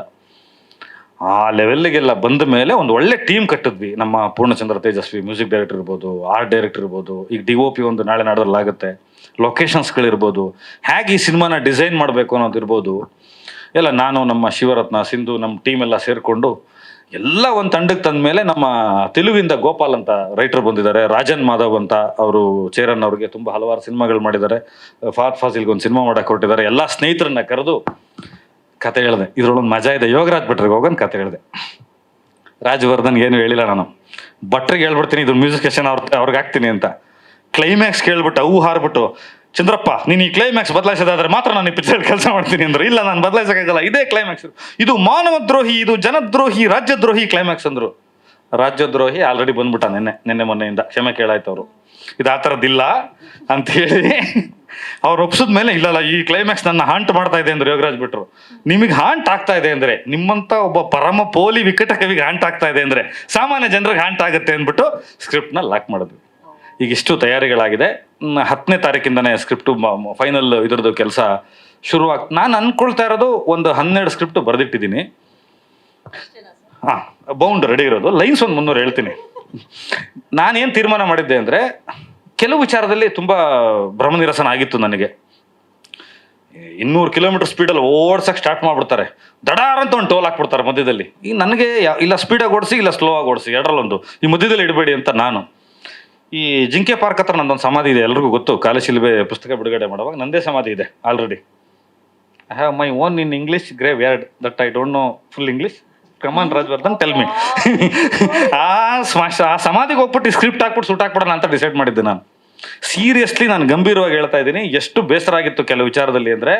ಆ ಲೆವೆಲ್ಗೆಲ್ಲ ಬಂದ ಮೇಲೆ ಒಂದು ಒಳ್ಳೆ ಟೀಮ್ ಕಟ್ಟಿದ್ವಿ. ನಮ್ಮ ಪೂರ್ಣಚಂದ್ರ ತೇಜಸ್ವಿ ಮ್ಯೂಸಿಕ್ ಡೈರೆಕ್ಟರ್ ಇರ್ಬೋದು, ಆರ್ಟ್ ಡೈರೆಕ್ಟರ್ ಇರ್ಬೋದು, ಈಗ DOP ಒಂದು ನಾಳೆ ನಾಡ್ದಲ್ಲಿ ಆಗುತ್ತೆ, ಲೊಕೇಶನ್ಸ್ಗಳಿರ್ಬೋದು, ಹೇಗೆ ಈ ಸಿನಿಮಾನ ಡಿಸೈನ್ ಮಾಡಬೇಕು ಅನ್ನೋದಿರ್ಬೋದು ಎಲ್ಲ. ನಾನು ನಮ್ಮ ಶಿವರತ್ನ, ಸಿಂಧು, ನಮ್ಮ ಟೀಮ್ ಎಲ್ಲ ಸೇರಿಕೊಂಡು ಎಲ್ಲ ಒಂದು ತಂಡಕ್ಕೆ ತಂದ ಮೇಲೆ ನಮ್ಮ ತೆಲುಗಿಂದ ಗೋಪಾಲ್ ಅಂತ ರೈಟರ್ ಬಂದಿದ್ದಾರೆ, ರಾಜನ್ ಮಾಧವ್ ಅಂತ ಅವರು ಚೇರನ್ ಅವ್ರಿಗೆ ತುಂಬ ಹಲವಾರು ಸಿನಿಮಾಗಳು ಮಾಡಿದ್ದಾರೆ, ಫಾತ್ ಫಾಸಿಲ್ಗೆ ಒಂದು ಸಿನಿಮಾ ಮಾಡಕ್ಕೆ ಕೊಟ್ಟಿದ್ದಾರೆ. ಎಲ್ಲ ಸ್ನೇಹಿತರನ್ನ ಕರೆದು ಕತೆ ಹೇಳಿದೆ. ಇದ್ರೊಳೊಂದು ಮಜಾ ಇದೆ. ಯೋಗರಾಜ್ ಭಟ್ರಿಗೆ ಹೋಗೋನ್ ಕತೆ ಹೇಳಿದೆ. ರಾಜವರ್ಧನ್ಗೆ ಏನು ಹೇಳಿಲ್ಲ ನಾನು, ಭಟ್ರಿಗೆ ಹೇಳ್ಬಿಡ್ತೀನಿ ಇದ್ರ ಮ್ಯೂಸಿಕೇಶನ್ ಅವ್ರಿಗೆ ಹಾಕ್ತೀನಿ ಅಂತ. ಕ್ಲೈಮ್ಯಾಕ್ಸ್ ಕೇಳ್ಬಿಟ್ಟು ಅವು ಹಾರ್ಬಿಟ್ಟು, ಚಂದ್ರಪ್ಪ ನೀನು ಈ ಕ್ಲೈಮ್ಯಾಕ್ಸ್ ಬದಲಾಯಿಸೋದಾದ್ರೆ ಮಾತ್ರ ನಾನು ಈ ಪಿಕ್ಚರ್ ಕೆಲಸ ಮಾಡ್ತೀನಿ ಅಂದ್ರು. ಇಲ್ಲ ನಾನು ಬದಲಾಯಿಸೋಕ್ಕಾಗಲ್ಲ, ಇದೇ ಕ್ಲೈಮ್ಯಾಕ್ಸ್, ಇದು ಮಾನವ ದ್ರೋಹಿ, ಇದು ಜನದ್ರೋಹಿ, ರಾಜ್ಯದ್ರೋಹಿ ಕ್ಲೈಮ್ಯಾಕ್ಸ್ ಅಂದ್ರು. ರಾಜ್ಯದ್ರೋಹಿ ಆಲ್ರೆಡಿ ಬಂದ್ಬಿಟ್ಟ ನಿನ್ನೆ ಮೊನ್ನೆಯಿಂದ ಕ್ಷಮೆ ಕೇಳಾಯ್ತು ಅವರು. ಇದು ಆ ಥರದ್ದಿಲ್ಲ ಅಂತ ಹೇಳಿ ಅವ್ರು ಒಪ್ಸಿದ ಮೇಲೆ ಇಲ್ಲಲ್ಲ ಈ ಕ್ಲೈಮ್ಯಾಕ್ಸ್ ನನ್ನ ಹಾಂಟ್ ಮಾಡ್ತಾ ಇದೆ ಅಂದ್ರೆ ಯೋಗರಾಜ್ ಬಿಟ್ರು. ನಿಮಗೆ ಹಾಂಟ್ ಆಗ್ತಾ ಇದೆ ಅಂದ್ರೆ, ನಿಮ್ಮಂತ ಒಬ್ಬ ಪರಮ ಪೋಲಿ ವಿಕಟ ಕವಿಗೆ ಹಾಂಟ್ ಆಗ್ತಾ ಇದೆ ಅಂದ್ರೆ ಸಾಮಾನ್ಯ ಜನರಿಗೆ ಹಾಂಟ್ ಆಗುತ್ತೆ ಅಂದ್ಬಿಟ್ಟು ಸ್ಕ್ರಿಪ್ಟ್ನ ಲಾಕ್ ಮಾಡಿದ್ವಿ. ಈಗ ಇಷ್ಟು ತಯಾರಿಗಳಾಗಿದೆ. 10ನೇ ತಾರೀಕಿಂದನೇ ಸ್ಕ್ರಿಪ್ಟು ಫೈನಲ್ ಇದ್ರದ್ದು ಕೆಲಸ ನಾನು ಅನ್ಕೊಳ್ತಾ ಇರೋದು ಒಂದು 12 ಸ್ಕ್ರಿಪ್ಟ್ ಬರೆದಿಟ್ಟಿದ್ದೀನಿ. ಬೌಂಡ್ ರೆಡಿ ಇರೋದು. ಲೈನ್ಸ್ ಒಂದು 300 ಹೇಳ್ತೀನಿ. ನಾನೇನು ತೀರ್ಮಾನ ಮಾಡಿದ್ದೆ ಅಂದರೆ, ಕೆಲವು ವಿಚಾರದಲ್ಲಿ ತುಂಬ ಭ್ರಮನಿರಸನ ಆಗಿತ್ತು ನನಗೆ. 200 ಕಿಲೋಮೀಟರ್ ಸ್ಪೀಡಲ್ಲಿ ಓಡ್ಸಕ್ಕೆ ಸ್ಟಾರ್ಟ್ ಮಾಡಿಬಿಡ್ತಾರೆ, ದಡಾರ್ ಅಂತ ಒಂದು ಟೋಲ್ ಹಾಕ್ಬಿಡ್ತಾರೆ ಮಧ್ಯದಲ್ಲಿ. ಈಗ ನನಗೆ ಇಲ್ಲ ಸ್ಪೀಡಾಗಿ ಓಡಿಸಿ, ಇಲ್ಲ ಸ್ಲೋ ಆಗಿ ಓಡಿಸಿ, ಎರಡರಲ್ಲೊಂದು, ಈ ಮಧ್ಯದಲ್ಲಿ ಇಡಬೇಡಿ ಅಂತ ನಾನು. ಈ ಜಿಂಕೆ ಪಾರ್ಕ್ ಹತ್ರ ನಂದೊಂದು ಸಮಾಧಿ ಇದೆ, ಎಲ್ರಿಗೂ ಗೊತ್ತು. ಕಾಲಶಿಲ್ಬೆ ಪುಸ್ತಕ ಬಿಡುಗಡೆ ಮಾಡುವಾಗ ನಂದೇ ಸಮಾಧಿ ಇದೆ already. I have my own in English graveyard that I don't know full English. Come on Rajavardhan tell me. ಆ ಸಮಾಧಿಗೆ ಹೋಗ್ಬಿಟ್ಟು ಸ್ಕ್ರಿಪ್ಟ್ ಹಾಕ್ಬಿಟ್ಟು ಸೂಟ್ ಹಾಕ್ಬಿಡೋಣ ಅಂತ ಡಿಸೈಡ್ ಮಾಡಿದ್ದೆ ನಾನು. ಸೀರಿಯಸ್ಲಿ ನಾನು ಗಂಭೀರವಾಗಿ ಹೇಳ್ತಾ ಇದ್ದೀನಿ. ಎಷ್ಟು ಬೇಸರ ಆಗಿತ್ತು ಕೆಲವು ವಿಚಾರದಲ್ಲಿ ಅಂದರೆ,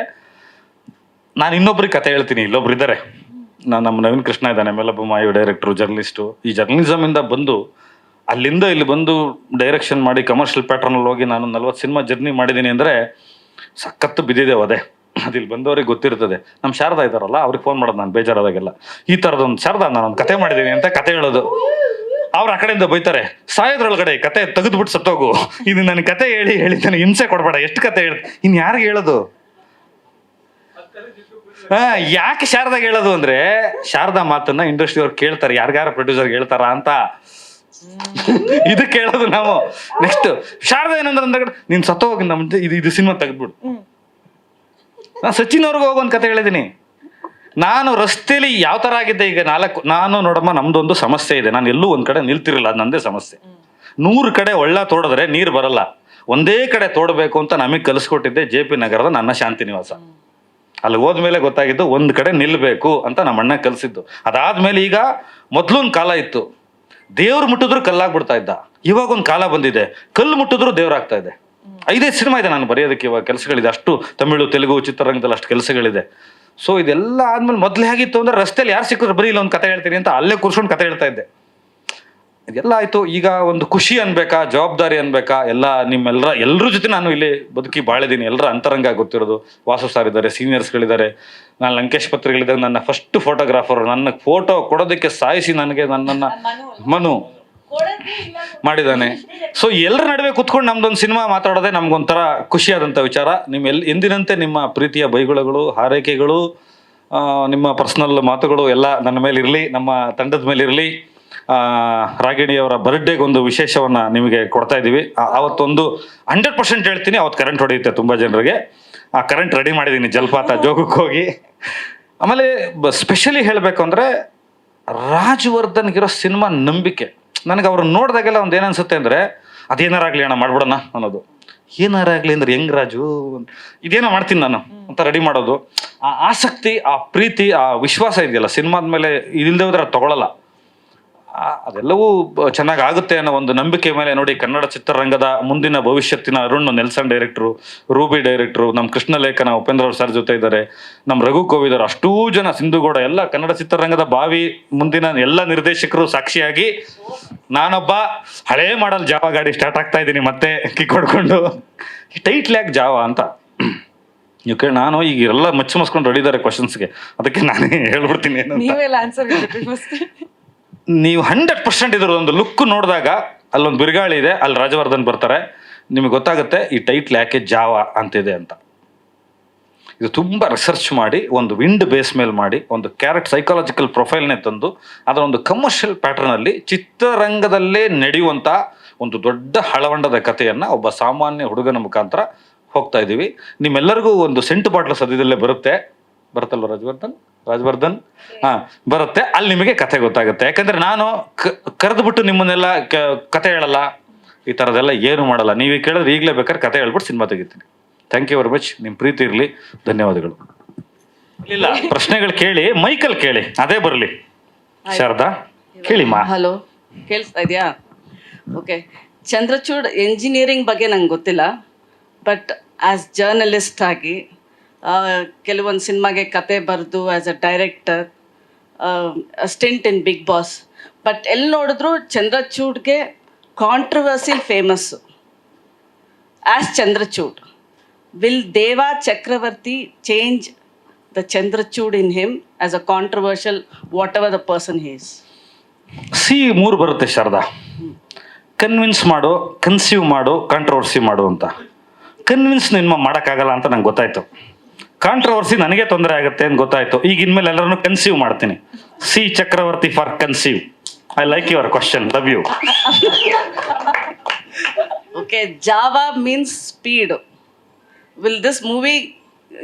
ನಾನು ಇನ್ನೊಬ್ರಿಗೆ ಕತೆ ಹೇಳ್ತೀನಿ, ಇಲ್ಲೊಬ್ರು ಇದ್ದಾರೆ, ನಮ್ಮ ನವೀನ್ ಕೃಷ್ಣ ಇದ್ದಾನೆ, ಮೇಲೊಬ್ಬ ಮಾಯು ಡೈರೆಕ್ಟ್ರು, ಜರ್ನಲಿಸ್ಟು. ಈ ಜರ್ನಲಿಸಮಿಂದ ಬಂದು ಅಲ್ಲಿಂದ ಇಲ್ಲಿ ಬಂದು ಡೈರೆಕ್ಷನ್ ಮಾಡಿ ಕಮರ್ಷಿಯಲ್ ಪ್ಯಾಟ್ರನಲ್ಲಿ ಹೋಗಿ ನಾನು 40 ಸಿನಿಮಾ ಜರ್ನಿ ಮಾಡಿದ್ದೀನಿ ಅಂದರೆ ಸಖತ್ತು ಬಿದ್ದಿದೆ ಅದೇ. ಅದು ಇಲ್ಲಿ ಬಂದವ್ರಿಗೆ ಗೊತ್ತಿರ್ತದೆ. ನಮ್ಮ ಶಾರದಾ ಇದ್ದಾರಲ್ಲ, ಅವ್ರಿಗೆ ಫೋನ್ ಮಾಡೋದು ನಾನು ಬೇಜಾರಾದಾಗೆಲ್ಲ, ಈ ಥರದೊಂದು ಶಾರದಾ ನಾನೊಂದು ಕತೆ ಮಾಡಿದ್ದೀನಿ ಅಂತ ಕತೆ ಹೇಳೋದು. ಅವ್ರು ಆ ಕಡೆಯಿಂದ ಬೈತಾರೆ, ಸಾಯೋದ್ರೊಳಗಡೆ ಕತೆ ತೆಗೆದುಬಿಟ್ಟು ಸತ್ತೋಗು, ಇದು ನನಗೆ ಕತೆ ಹೇಳಿ ನನಗೆ ಹಿಂಸೆ ಕೊಡಬೇಡ, ಎಷ್ಟು ಕತೆ ಹೇಳಿ ಇನ್ನು ಯಾರಿಗೆ ಹೇಳೋದು. ಯಾಕೆ ಶಾರದಾಗೆ ಹೇಳೋದು ಅಂದರೆ, ಶಾರದಾ ಮಾತನ್ನ ಇಂಡಸ್ಟ್ರಿಯವ್ರು ಕೇಳ್ತಾರೆ, ಯಾರಿಗಾರ ಪ್ರೊಡ್ಯೂಸರ್ಗೆ ಹೇಳ್ತಾರ ಅಂತ. ಇದು ಕೇಳೋದು ನಾವು. ನೆಕ್ಸ್ಟ್ ಶಾರದಾ ಏನಂದ್ರೆ, ನೀನು ಸತ್ತೋಗಿ ನಮ್ಮ ಇದು ಸಿನಿಮಾ ತೆಗೆದ್ಬಿಡು. ನಾನು ಸಚಿನ್ ಅವ್ರಿಗೆ ಹೋಗಿ ಒಂದು ಕತೆ ಹೇಳಿದ್ದೀನಿ. ನಾನು ರಸ್ತೆಯಲ್ಲಿ ಯಾವ ಥರ ಆಗಿದ್ದೆ ಈಗ ನಾನು ನೋಡಮ್ಮ, ನಮ್ದೊಂದು ಸಮಸ್ಯೆ ಇದೆ, ನಾನು ಎಲ್ಲೂ ಒಂದು ಕಡೆ ನಿಲ್ತಿರಲಿಲ್ಲ, ಅದು ನಂದೇ ಸಮಸ್ಯೆ. 100 ಕಡೆ ಒಳ್ಳ ತೋಡಿದ್ರೆ ನೀರು ಬರಲ್ಲ, ಒಂದೇ ಕಡೆ ತೋಡಬೇಕು ಅಂತ ನಮಗೆ ಕಲಿಸ್ಕೊಟ್ಟಿದ್ದೆ JP ನಗರದ ನನ್ನ ಶಾಂತಿ ನಿವಾಸ. ಅಲ್ಲಿ ಹೋದ್ಮೇಲೆ ಗೊತ್ತಾಗಿದ್ದು ಒಂದು ಕಡೆ ನಿಲ್ಲಬೇಕು ಅಂತ ನಮ್ಮ ಅಣ್ಣ ಕಲಿಸಿದ್ದು. ಅದಾದ್ಮೇಲೆ ಈಗ ಮೊದಲೊಂದು ಕಾಲ ಇತ್ತು, ದೇವ್ರು ಮುಟ್ಟಿದ್ರು ಕಲ್ಲಾಗ್ಬಿಡ್ತಾ ಇದ್ದ. ಇವಾಗ ಒಂದು ಕಾಲ ಬಂದಿದೆ, ಕಲ್ಲು ಮುಟ್ಟಿದ್ರು ದೇವ್ರಾಗ್ತಾ ಇದೆ. 5 ಸಿನಿಮಾ ಇದೆ ನಾನು ಬರೆಯೋದಕ್ಕೆ ಇವಾಗ, ಕೆಲಸಗಳಿದೆ ಅಷ್ಟು. ತಮಿಳು, ತೆಲುಗು, ಚಿತ್ರರಂಗದಲ್ಲಿ ಅಷ್ಟು ಕೆಲಸಗಳಿದೆ. ಸೊ ಇದೆಲ್ಲ ಆದ್ಮೇಲೆ ಮೊದಲೇ ಆಗಿತ್ತು ಅಂದ್ರೆ, ರಸ್ತೆಯಲ್ಲಿ ಯಾರು ಸಿಕ್ಕಿದ್ರು ಬರೀ ಇಲ್ಲ ಒಂದು ಕತೆ ಹೇಳ್ತೀನಿ ಅಂತ ಅಲ್ಲೇ ಕೂರ್ಸ್ಕೊಂಡು ಕತೆ ಹೇಳ್ತಾ ಇದ್ದೆ. ಇದೆಲ್ಲ ಆಯ್ತು. ಈಗ ಒಂದು ಖುಷಿ ಅನ್ಬೇಕಾ, ಜವಾಬ್ದಾರಿ ಅನ್ಬೇಕಾ, ಎಲ್ಲರ ಜೊತೆ ನಾನು ಇಲ್ಲಿ ಬದುಕಿ ಬಾಳಿದ್ದೀನಿ. ಎಲ್ಲರ ಅಂತರಂಗ ಗೊತ್ತಿರೋದು. ವಾಸು ಸರ್ ಇದ್ದಾರೆ, ಸೀನಿಯರ್ಸ್ಗಳಿದ್ದಾರೆ. ನಾನು ಲಂಕೇಶ್ ಪತ್ರಿಗಳಿದ್ದಾಗ ನನ್ನ ಫಸ್ಟ್ ಫೋಟೋಗ್ರಾಫರ್, ನನ್ನ ಫೋಟೋ ಕೊಡೋದಕ್ಕೆ ಸಾಯಿಸಿ ನನಗೆ ನನ್ನನ್ನು ಮನು ಮಾಡಿದ್ದಾನೆ. ಸೊ ಎಲ್ಲರ ನಡುವೆ ಕುತ್ಕೊಂಡು ನಮ್ದೊಂದು ಸಿನಿಮಾ ಮಾತಾಡೋದೇ ನಮ್ಗೊಂಥರ ಖುಷಿಯಾದಂಥ ವಿಚಾರ. ಎಂದಿನಂತೆ ನಿಮ್ಮ ಪ್ರೀತಿಯ ಬೈಗುಳಗಳು, ಹಾರೈಕೆಗಳು, ನಿಮ್ಮ ಪರ್ಸನಲ್ ಮಾತುಗಳು ಎಲ್ಲ ನನ್ನ ಮೇಲೆ ಇರಲಿ, ನಮ್ಮ ತಂಡದ ಮೇಲೆ ಇರಲಿ. ರಾಗಿಣಿಯವರ ಬರ್ಡೇಗೊಂದು ವಿಶೇಷವನ್ನ ನಿಮಗೆ ಕೊಡ್ತಾ ಇದ್ದೀವಿ. ಅವತ್ತೊಂದು 100% ಹೇಳ್ತೀನಿ, ಅವತ್ತು ಕರೆಂಟ್ ಹೊಡೆಯುತ್ತೆ ತುಂಬ ಜನರಿಗೆ. ಆ ಕರೆಂಟ್ ರೆಡಿ ಮಾಡಿದ್ದೀನಿ ಜಲಪಾತ ಜೋಗಕ್ಕೆ ಹೋಗಿ. ಆಮೇಲೆ ಸ್ಪೆಷಲಿ ಹೇಳಬೇಕು ಅಂದರೆ ರಾಜವರ್ಧನ್ಗಿರೋ ಸಿನಿಮಾ ನಂಬಿಕೆ. ನನಗೆ ಅವ್ರನ್ನ ನೋಡಿದಾಗೆಲ್ಲ ಒಂದು ಏನನ್ಸುತ್ತೆ ಅಂದರೆ ಅದೇನಾರಾಗಲಿ ಅಣ್ಣ ಮಾಡ್ಬಿಡೋಣ ಅನ್ನೋದು. ಏನಾರಾಗಲಿ ಅಂದ್ರೆ ಹೆಂಗ್ ರಾಜು, ಇದೇನೋ ಮಾಡ್ತೀನಿ ನಾನು ಅಂತ ರೆಡಿ ಮಾಡೋದು. ಆ ಆಸಕ್ತಿ, ಆ ಪ್ರೀತಿ, ಆ ವಿಶ್ವಾಸ ಇದೆಯಲ್ಲ ಸಿನಿಮಾದ ಮೇಲೆ, ಇದಿಲ್ಲದೆ ಹೋದ್ರೆ ಅದು ತಗೊಳ್ಳಲ್ಲ. ಅದೆಲ್ಲವೂ ಚೆನ್ನಾಗಿ ಆಗುತ್ತೆ ಅನ್ನೋ ಒಂದು ನಂಬಿಕೆ ಮೇಲೆ ನೋಡಿ ಕನ್ನಡ ಚಿತ್ರರಂಗದ ಮುಂದಿನ ಭವಿಷ್ಯತ್ತಿನ ಅರುಣ್ ನೆಲ್ಸನ್ ಡೈರೆಕ್ಟ್ರು, ರೂಬಿ ಡೈರೆಕ್ಟ್ರು, ನಮ್ಮ ಕೃಷ್ಣಲೇಖನ ಉಪೇಂದ್ರ ಅವ್ರ ಸರ್ ಜೊತೆ ಇದ್ದಾರೆ, ನಮ್ಮ ರಘು ಕೋವಿದರ್, ಅಷ್ಟೂ ಜನ, ಸಿಂಧುಗೌಡ, ಎಲ್ಲ ಕನ್ನಡ ಚಿತ್ರರಂಗದ ಭಾವಿ ಮುಂದಿನ ಎಲ್ಲ ನಿರ್ದೇಶಕರು ಸಾಕ್ಷಿಯಾಗಿ ನಾನೊಬ್ಬ ಹಳೇ ಮಾಡಲ್ ಜಾವ ಗಾಡಿ ಸ್ಟಾರ್ಟ್ ಆಗ್ತಾ ಇದ್ದೀನಿ ಮತ್ತೆ ಕಿಕ್ ಹೊಡ್ಕೊಂಡು. ಟೈಟ್ಲ್ ಯಾಕೆ ಜಾವ ಅಂತ ನೀವು ಕೇಳಿ, ನಾನು ಈಗ ಎಲ್ಲ ಮಚ್ಚಿಸ್ಕೊಂಡು ರೆಡಿ ಇದ್ದಾರೆ ಕ್ವಶನ್ಸ್ಗೆ, ಅದಕ್ಕೆ ನಾನೇ ಹೇಳ್ಬಿಡ್ತೀನಿ ಏನು ಅಂತ. ನೀವು 100% ಇದರದೊಂದು ಲುಕ್ ನೋಡಿದಾಗ ಅಲ್ಲೊಂದು ಬಿರುಗಾಳಿ ಇದೆ, ಅಲ್ಲಿ ರಾಜವರ್ಧನ್ ಬರ್ತಾರೆ, ನಿಮಗೆ ಗೊತ್ತಾಗುತ್ತೆ ಈ ಟೈಟ್ಲ್ ಯಾಕೆ ಜಾವ ಅಂತಿದೆ ಅಂತ. ಇದು ತುಂಬ ರಿಸರ್ಚ್ ಮಾಡಿ, ಒಂದು ವಿಂಡ್ ಬೇಸ್ ಮೇಲೆ ಮಾಡಿ, ಒಂದು ಸೈಕಾಲಜಿಕಲ್ ಪ್ರೊಫೈಲ್ನೇ ತಂದು ಅದರ ಒಂದು ಕಮರ್ಷಿಯಲ್ ಪ್ಯಾಟರ್ನಲ್ಲಿ ಚಿತ್ರರಂಗದಲ್ಲೇ ನಡೆಯುವಂಥ ಒಂದು ದೊಡ್ಡ ಹಳವಂಡದ ಕಥೆಯನ್ನು ಒಬ್ಬ ಸಾಮಾನ್ಯ ಹುಡುಗನ ಮುಖಾಂತರ ಹೋಗ್ತಾ ಇದ್ದೀವಿ. ನಿಮ್ಮೆಲ್ಲರಿಗೂ ಒಂದು ಸೆಂಟು ಬಾಟ್ಲು ಸದ್ಯದಲ್ಲೇ ಬರುತ್ತಲ್ವ ರಾಜವರ್ಧನ್ ಬರುತ್ತೆ. ಅಲ್ಲಿ ನಿಮಗೆ ಕಥೆ ಗೊತ್ತಾಗುತ್ತೆ. ಯಾಕಂದ್ರೆ ನಾನು ಕರೆದ್ಬಿಟ್ಟು ನಿಮ್ಮನ್ನೆಲ್ಲ ಕತೆ ಹೇಳಲ್ಲ, ಈ ಥರದೆಲ್ಲ ಏನು ಮಾಡಲ್ಲ. ನೀವು ಕೇಳಿದ್ರೆ ಈಗಲೇ ಬೇಕಾದ್ರೆ ಕತೆ ಹೇಳ್ಬಿಟ್ಟು ಸಿನಿಮಾ ತೆಗಿತೀನಿ. Thank you very much. ನಿಮ್ಮ ಪ್ರೀತಿ ಇರಲಿ, ಧನ್ಯವಾದಗಳು. ಇಲ್ಲ ಪ್ರಶ್ನೆಗಳು ಕೇಳಿ, ಮೈಕಲ್ ಕೇಳಿ, ಅದೇ ಬರಲಿ. ಶಾರದಾ ಕೇಳಿ ಮಾ. ಹಲೋ, ಕೇಳಿಸ್ತಾ ಇದೆಯಾ? ಓಕೆ. ಚಂದ್ರಚೂಡ್ ಎಂಜಿನಿಯರಿಂಗ್ ಬಗ್ಗೆ ನಂಗೆ ಗೊತ್ತಿಲ್ಲ, ಬಟ್ ಆ್ಯಸ್ ಜರ್ನಲಿಸ್ಟ್ ಆಗಿ ಕೆಲವೊಂದು ಸಿನಿಮಾಗೆ ಕತೆ ಬರೆದು as a director, stint in Bigg Boss, but ಎಲ್ಲಿ ನೋಡಿದ್ರು ಚಂದ್ರಚೂಡ್ಗೆ controversial famous. As Chandrachud, will Deva Chakravarthy change the Chandrachud in him as a controversial whatever the person he's? ಮೂರು ಬರುತ್ತೆ ಶಾರದಾ. ಕನ್ವಿನ್ಸ್ ಮಾಡು, ಕನ್ಸೀವ್ ಮಾಡು, ಕಾಂಟ್ರವರ್ಸಿ ಮಾಡು ಅಂತ. ಕನ್ವಿನ್ಸ್ ನಿಮ್ಮ ಮಾಡೋಕ್ಕಾಗಲ್ಲ ಅಂತ ನಂಗೆ ಗೊತ್ತಾಯ್ತು. ಕಾಂಟ್ರವರ್ಸಿ ನನಗೆ ತೊಂದರೆ ಆಗುತ್ತೆ ಅಂತ ಗೊತ್ತಾಯ್ತು. ಈಗ ಇನ್ಮೇಲೆ ಎಲ್ಲರನ್ನು ಕನ್ಸೀವ್ ಮಾಡ್ತೀನಿ. Chakravarthy for conceive. I like your question, love you. Okay, Java means speed. Will this movie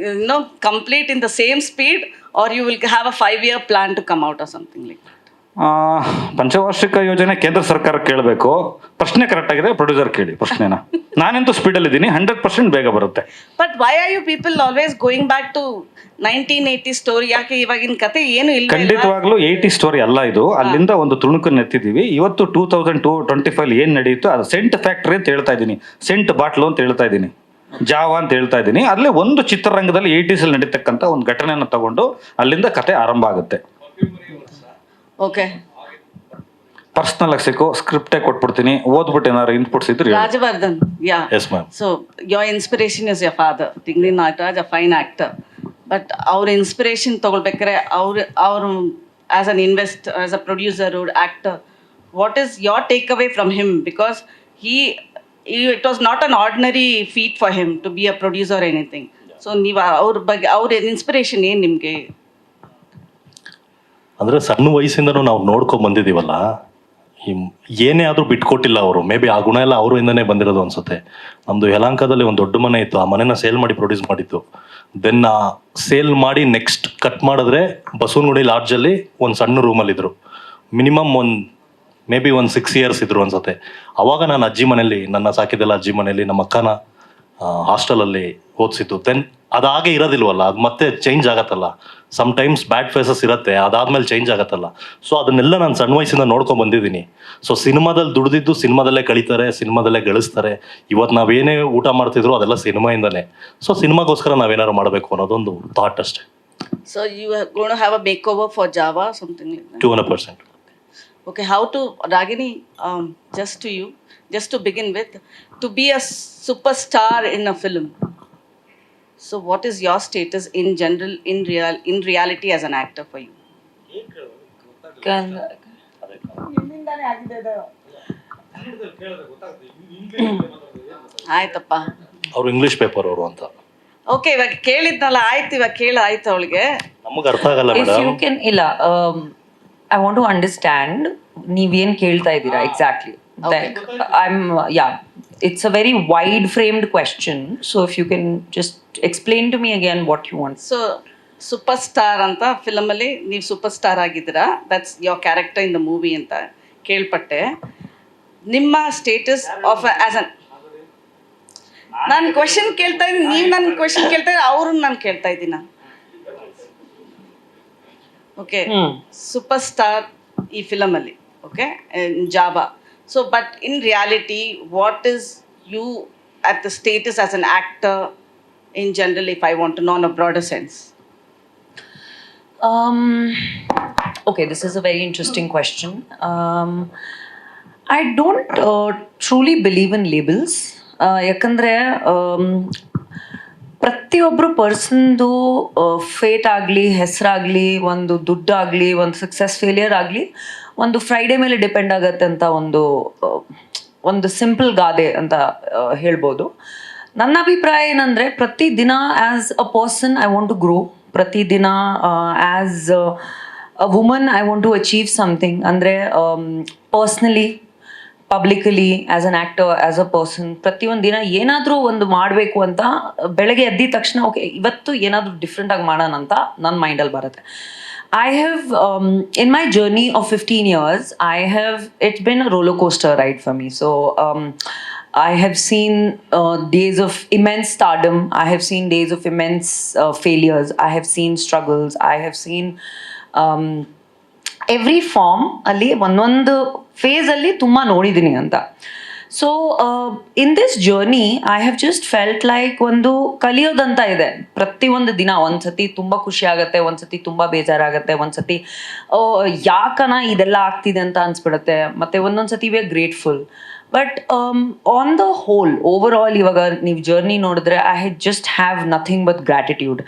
complete in the same speed, or you will have a 5-year plan to come out or something like? ಪಂಚವಾರ್ಷಿಕ ಯೋಜನೆ ಕೇಂದ್ರ ಸರ್ಕಾರ ಕೇಳಬೇಕು. ಪ್ರಶ್ನೆ correct ಆಗಿದೆ, producer ಕೇಳಿ ಪ್ರಶ್ನೆನ. ನಾನೆಂತೂ ಸ್ಪೀಡಲ್ಲಿ ಇದ್ದೀನಿ, 100% ಬೇಗ ಬರುತ್ತೆ. But why are you people always going back to 1980 story? ಯಾಕೆ ಇವಾಗಿನ ಕತೆ ಏನು ಇಲ್ಲ? ಖಂಡಿತವಾಗ್ಲೂ 80 ಸ್ಟೋರಿ ಅಲ್ಲ ಇದು. ಅಲ್ಲಿಂದ ಒಂದು ತುಣುಕನ್ನು ಎತ್ತಿದ್ದೀವಿ. ಇವತ್ತು 2025 ಏನ್ ನಡೆಯಿತು ಅದು ಸೆಂಟ್ ಫ್ಯಾಕ್ಟ್ರಿ ಅಂತ ಹೇಳ್ತಾ ಇದ್ದೀನಿ, ಸೆಂಟ್ ಬಾಟ್ಲು ಅಂತ ಹೇಳ್ತಾ ಇದ್ದೀನಿ, ಜಾವ ಅಂತ ಹೇಳ್ತಾ ಇದ್ದೀನಿ. ಅಲ್ಲೇ ಒಂದು ಚಿತ್ರರಂಗದಲ್ಲಿ 80s ನಡೀತಕ್ಕಂಥ ಒಂದು ಘಟನೆಯನ್ನು ತಗೊಂಡು ಅಲ್ಲಿಂದ ಕತೆ ಆರಂಭ ಆಗುತ್ತೆ. ಓಕೆ, ಪರ್ಸನಲ್ ಆಗಿ ಸಿಕ್ಕೋ ಸ್ಕ್ರಿಪ್ಟೇ ಕೊಟ್ಬಿಡ್ತೀನಿ, ಓದ್ಬಿಟ್ಟು ಏನಾದ್ರು ಇನ್ಪುಟ್ಸ್ ಇದ್ರೆ. ರಾಜವರ್ಧನ್, ಯಾ. Yes, ma'am. So your inspiration is your father, Tingli Nataraj, a fine actor. But our inspiration ತಗೊಳ್ಬೇಕಾದ್ರೆ ಅವರು as an investor, as a producer or actor, what is your takeaway from him? Because it was not an ordinary feat for him to be a producer or anything. So ನೀವು ಅವ್ರ inspiration ಏನು ನಿಮಗೆ? ಅಂದರೆ ಸಣ್ಣ ವಯಸ್ಸಿಂದನೂ ನಾವು ನೋಡ್ಕೊಂಡು ಬಂದಿದ್ದೀವಲ್ಲ, ಏನೇ ಆದರೂ ಬಿಟ್ಕೊಟ್ಟಿಲ್ಲ ಅವರು. ಮೇ ಬಿ ಆ ಗುಣ ಎಲ್ಲ ಅವರಿಂದನೇ ಬಂದಿರೋದು ಅನ್ಸುತ್ತೆ. ನಮ್ಮದು ಯಲಹಂಕದಲ್ಲಿ ಒಂದು ದೊಡ್ಡ ಮನೆ ಇತ್ತು, ಆ ಮನೆನ ಸೇಲ್ ಮಾಡಿ ಪ್ರೊಡ್ಯೂಸ್ ಮಾಡಿತ್ತು. ದೆನ್ ಸೇಲ್ ಮಾಡಿ ನೆಕ್ಸ್ಟ್ ಕಟ್ ಮಾಡಿದ್ರೆ ಬಸವನಗುಡಿ ಲಾಡ್ಜಲ್ಲಿ ಒಂದು ಸಣ್ಣ ರೂಮಲ್ಲಿದ್ದರು. ಮಿನಿಮಮ್ ಮೇ ಬಿ 6 years ಇದ್ರು ಅನ್ಸುತ್ತೆ. ಅವಾಗ ನಾನು ಅಜ್ಜಿ ಮನೇಲಿ, ನನ್ನ ಸಾಕಿದೆಲ್ಲ ಅಜ್ಜಿ ಮನೇಲಿ, ನಮ್ಮ ಅಕ್ಕನ ಹಾಸ್ಟೆಲಲ್ಲಿ ಓದಿಸಿದ್ದು. ದೆನ್ ಅದಾಗೆ ಇರೋದಿಲ್ವಲ್ಲ, ಅದು ಮತ್ತೆ ಚೇಂಜ್ ಆಗತ್ತಲ್ಲ. ಸಮ್ಟೈಮ್ಸ್ ಬ್ಯಾಡ್ ಫೇಸಸ್ ಇರುತ್ತೆ, ಅದಾದ್ಮೇಲೆ ಚೇಂಜ್ ಆಗತ್ತಲ್ಲ. ಸೊ ಅದನ್ನೆಲ್ಲ ನಾನು ಸಣ್ಣ ವಯಸ್ಸಿಂದ ನೋಡ್ಕೊಂಡು ಬಂದಿದ್ದೀನಿ. ಸೊ ಸಿನಿಮಾದಲ್ಲಿ ದುಡ್ದಿದ್ದು ಸಿನಿಮಾದಲ್ಲೇ ಕಳೀತಾರೆ, ಸಿನಿಮಾದಲ್ಲೇ ಗಳಿಸ್ತಾರೆ. ಇವತ್ತು ನಾವೇನೇ ಊಟ ಮಾಡ್ತಿದ್ರು ಅದೆಲ್ಲ ಸಿನಿಮಾಯಿಂದನೇ. ಸೊ ಸಿನಿಮಾಗೋಸ್ಕರ ನಾವೇನಾದ್ರು ಮಾಡಬೇಕು ಅನ್ನೋದೊಂದು ಥಾಟ್ ಅಷ್ಟೇ. So you are going to have a makeover for Java, something like that? 200%. Okay, how to, Ragini, just to you, just to begin with, to be a superstar in a film. So what is your status in general, in reality as an actor for you? ಆಯ್ತಪ್ಪ. ಅವ್ರು English paper ಅವರು ಅಂತ. Okay, ಇವಾಗ ಕೇಳಿದ್ನಲ್ಲ, ಆಯ್ತು, ಇವಾಗ ಆಯ್ತು ಅವಳಿಗೆ. ನಮಗೆ ಅರ್ಥ ಆಗಲ್ಲ ಇಫ್ ಯು ಮೇಡಮ್. ಕ್ಯಾನ್ ಇಲ್ಲ, ಐ ವಾಂಟ್ ಟು ಅಂಡರ್ಸ್ಟ್ಯಾಂಡ್ ನೀವೇನ್ ಕೇಳ್ತಾ ಇದ್ದೀರಾ exactly. Like I am yeah, it's a very wide framed question. So if you can just explain to me again what you want. So super star ಅಂತ ಫಿಲಮಲ್ಲಿ ನೀವು super star ಆಗಿದ್ದೀರಾ, that's your character in the movie ಅಂತ ಕೇಳ್ಪಟ್ಟೆ. ನಿಮ್ಮ status of as an, ನಾನು question ಕೇಳ್ತಾ ಇದ್ದೀನಿ, ನೀವು ನನ್ನ ಕ್ವೆಶನ್ ಕೇಳ್ತಾ ಇದ್ದೀರಿ, ಅವ್ರನ್ನ ನಾನು ಕೇಳ್ತಾ ಇದ್ದೀನ. ಓಕೆ, ಸೂಪರ್ ಸ್ಟಾರ್ ಈ ಫಿಲಮಲ್ಲಿ, okay, Java. So but in reality what is you at the status as an actor in general, if I want to know in a broader sense? Okay, this is a very interesting question. I don't truly believe in labels. ಯಾಕಂದರೆ ಪ್ರತಿಯೊಬ್ಬರು ಪರ್ಸನ್ದು fate ಆಗಲಿ, ಹೆಸರಾಗಲಿ, ಒಂದು ದುಡ್ಡಾಗಲಿ, ಒಂದು success failure ಆಗಲಿ, ಒಂದು Friday ಮೇಲೆ depend ಆಗತ್ತೆ ಅಂತ ಒಂದು ಸಿಂಪಲ್ ಗಾದೆ ಅಂತ ಹೇಳ್ಬೋದು. ನನ್ನ ಅಭಿಪ್ರಾಯ ಏನಂದರೆ, ಪ್ರತಿದಿನ as a person I want to grow. ಪ್ರತಿದಿನ as a woman I want to achieve something. ಅಂದರೆ personally, publicly, as an actor, as a person, ಪ್ರತಿಯೊಂದು ದಿನ ಏನಾದರೂ ಒಂದು ಮಾಡಬೇಕು ಅಂತ ಬೆಳಗ್ಗೆ ಎದ್ದಿದ ತಕ್ಷಣ ಓಕೆ ಇವತ್ತು ಏನಾದರೂ ಡಿಫ್ರೆಂಟಾಗಿ ಮಾಡೋಣ ಅಂತ ನನ್ನ ಮೈಂಡಲ್ಲಿ ಬರುತ್ತೆ. I have, in my journey of 15 years, it's been a roller coaster ride for me. So, I have seen days of immense stardom. I have seen days of immense failures. I have seen struggles. I have seen every form ಅಲ್ಲಿ ಒಂದೊಂದು ಫೇಸಲ್ಲಿ ತುಂಬ ನೋಡಿದ್ದೀನಿ ಅಂತ. So in this journey I have just felt like ಒಂದು ಕಲಿಯೋದಂತ ಇದೆ. ಪ್ರತಿಯೊಂದು ದಿನ ಒಂದ್ಸತಿ ತುಂಬ ಖುಷಿ ಆಗುತ್ತೆ, ಒಂದ್ಸತಿ ತುಂಬ ಬೇಜಾರಾಗುತ್ತೆ, ಒಂದ್ಸತಿ ಯಾಕನ ಇದೆಲ್ಲ ಆಗ್ತಿದೆ ಅಂತ ಅನ್ಸ್ಬಿಡುತ್ತೆ, ಮತ್ತು ಒಂದೊಂದ್ಸತಿ we are grateful. But on the whole overall ಇವಾಗ ನೀವು ಜರ್ನಿ ನೋಡಿದ್ರೆ I just have nothing but gratitude.